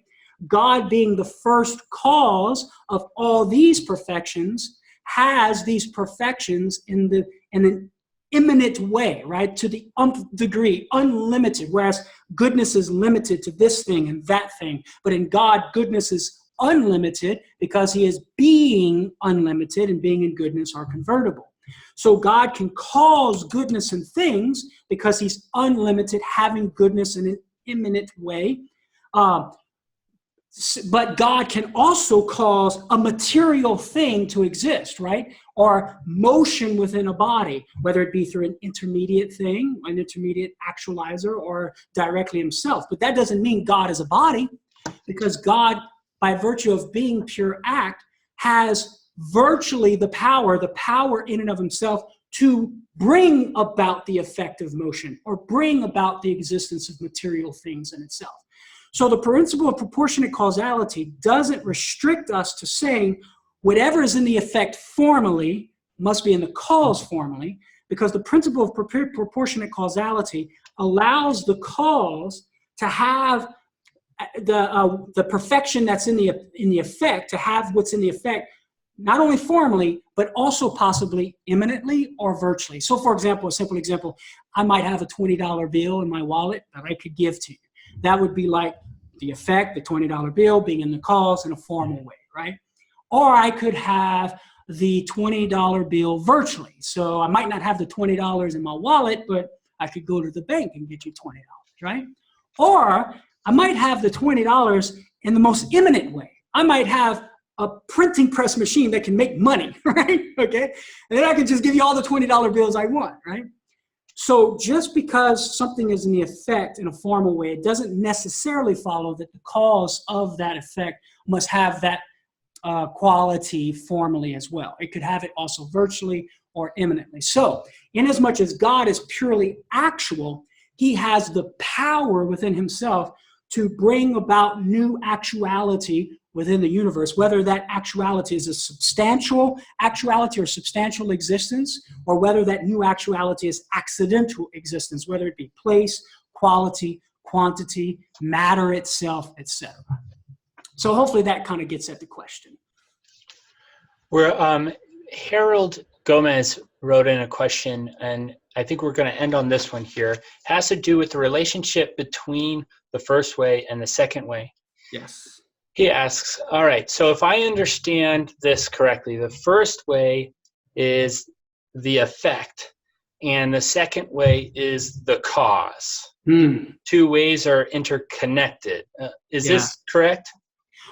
[SPEAKER 3] God being the first cause of all these perfections has these perfections in an immanent way, right? To the nth degree, unlimited, whereas goodness is limited to this thing and that thing. But in God, goodness is unlimited because he is being unlimited, and being and goodness are convertible. So God can cause goodness in things because he's unlimited, having goodness in an immanent way. But God can also cause a material thing to exist, right? Or motion within a body, whether it be through an intermediate thing, an intermediate actualizer, or directly himself. But that doesn't mean God is a body, because God, by virtue of being pure act, has virtually the power in and of himself to bring about the effect of motion or bring about the existence of material things in itself. So the principle of proportionate causality doesn't restrict us to saying whatever is in the effect formally must be in the cause formally, because the principle of proportionate causality allows the cause to have the perfection that's in the effect, to have what's in the effect, not only formally, but also possibly imminently or virtually. So for example, a simple example, I might have a $20 bill in my wallet that I could give to you. That would be like the effect, the $20 bill being in the cause in a formal way, right? Or I could have the $20 bill virtually. So I might not have the $20 in my wallet, but I could go to the bank and get you $20, right? Or I might have the $20 in the most imminent way. I might have a printing press machine that can make money, right? Okay, and then I can just give you all the $20 bills I want, right? So just because something is in the effect in a formal way, it doesn't necessarily follow that the cause of that effect must have that quality formally as well. It could have it also virtually or immanently. So inasmuch as God is purely actual, he has the power within himself to bring about new actuality within the universe, whether that actuality is a substantial actuality or substantial existence, or whether that new actuality is accidental existence, whether it be place, quality, quantity, matter itself, etc. So hopefully that kind of gets at the question.
[SPEAKER 2] Where Harold Gomez wrote in a question, and I think we're going to end on this one here, has to do with the relationship between the first way and the second way.
[SPEAKER 3] Yes.
[SPEAKER 2] He asks, all right, so if I understand this correctly, the first way is the effect, and the second way is the cause. Two ways are interconnected. Is this correct?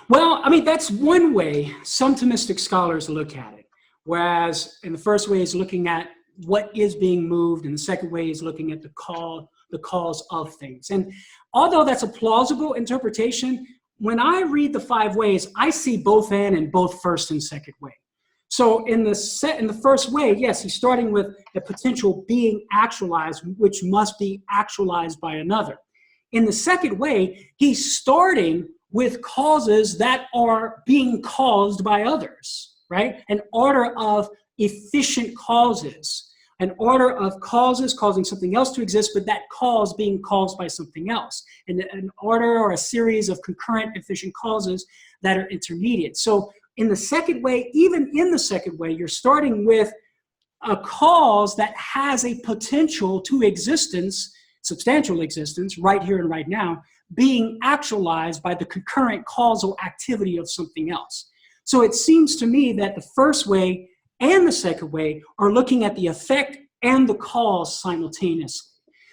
[SPEAKER 3] Well, I mean, that's one way some Thomistic scholars look at it. Whereas in the first way is looking at what is being moved, and the second way is looking at the cause of things. And although that's a plausible interpretation, when I read the five ways, I see both in both first and second way. So in the first way, yes, he's starting with a potential being actualized, which must be actualized by another. In the second way, he's starting with causes that are being caused by others, right? An order of efficient causes, an order of causes causing something else to exist, but that cause being caused by something else, and an order or a series of concurrent efficient causes that are intermediate. So in the second way, even in the second way, you're starting with a cause that has a potential to existence, substantial existence, right here and right now, being actualized by the concurrent causal activity of something else. So it seems to me that the first way and the second way are looking at the effect and the cause simultaneously.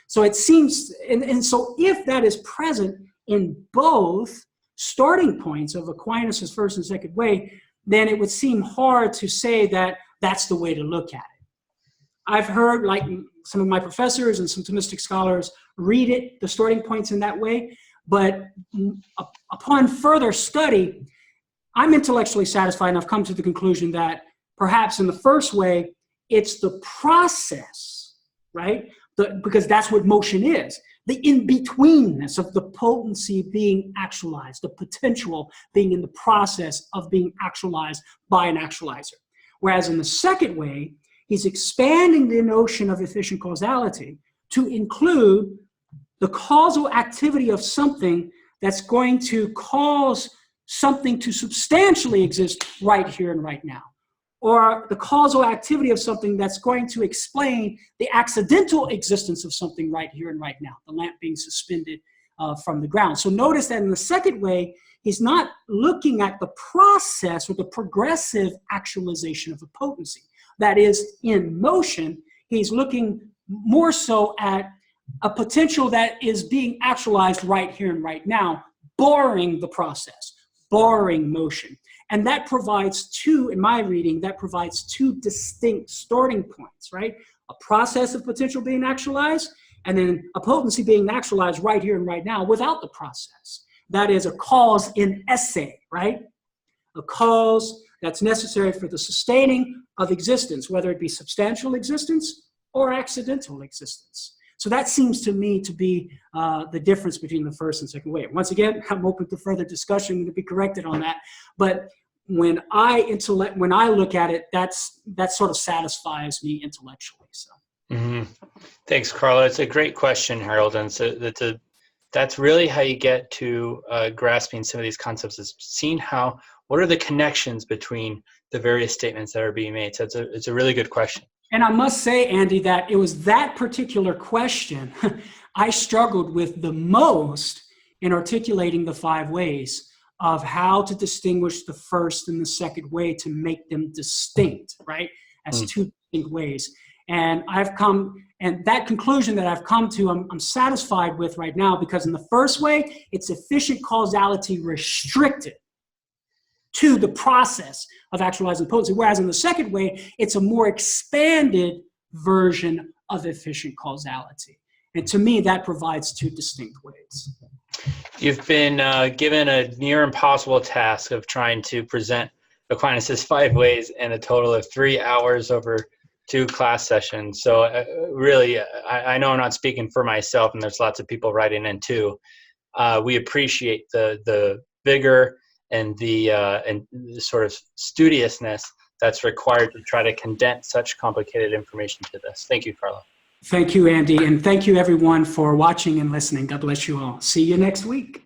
[SPEAKER 3] So it seems, and so if that is present in both starting points of Aquinas' first and second way, then it would seem hard to say that that's the way to look at it. I've heard, like some of my professors and some Thomistic scholars read it, the starting points in that way, but upon further study, I'm intellectually satisfied and I've come to the conclusion that perhaps in the first way, it's the process, right? Because that's what motion is. The in-betweenness of the potency being actualized, the potential being in the process of being actualized by an actualizer. Whereas in the second way, he's expanding the notion of efficient causality to include the causal activity of something that's going to cause something to substantially exist right here and right now, or the causal activity of something that's going to explain the accidental existence of something right here and right now, the lamp being suspended from the ground. So notice that in the second way, he's not looking at the process or the progressive actualization of a potency that is in motion. He's looking more so at a potential that is being actualized right here and right now, barring the process, barring motion. And that provides two, in my reading, that provides two distinct starting points, right? A process of potential being actualized, and then a potency being actualized right here and right now without the process. That is a cause in esse, right? A cause that's necessary for the sustaining of existence, whether it be substantial existence or accidental existence. So that seems to me to be the difference between the first and second way. Once again, I'm open to further discussion to be corrected on that. But when I look at it, that sort of satisfies me intellectually. So.
[SPEAKER 2] Mm-hmm. Thanks, Carlo. It's a great question, Harold, and so that's really how you get to grasping some of these concepts, is seeing what are the connections between the various statements that are being made. So it's a really good question.
[SPEAKER 3] And I must say, Andy, that it was that particular question I struggled with the most in articulating the 5 ways of how to distinguish the first and the second way to make them distinct, right? As two distinct ways. And that conclusion that I've come to, I'm satisfied with right now, because in the first way, it's efficient causality restricted to the process of actualizing potency, whereas in the second way, it's a more expanded version of efficient causality. And to me, that provides two distinct ways.
[SPEAKER 2] You've been given a near impossible task of trying to present Aquinas' 5 ways in a total of 3 hours over 2 class sessions. So really, I know I'm not speaking for myself, and there's lots of people writing in too. We appreciate the vigor and the sort of studiousness that's required to try to condense such complicated information to this. Thank you, Carlo.
[SPEAKER 3] Thank you, Andy, and thank you everyone for watching and listening. God bless you all. See you next week.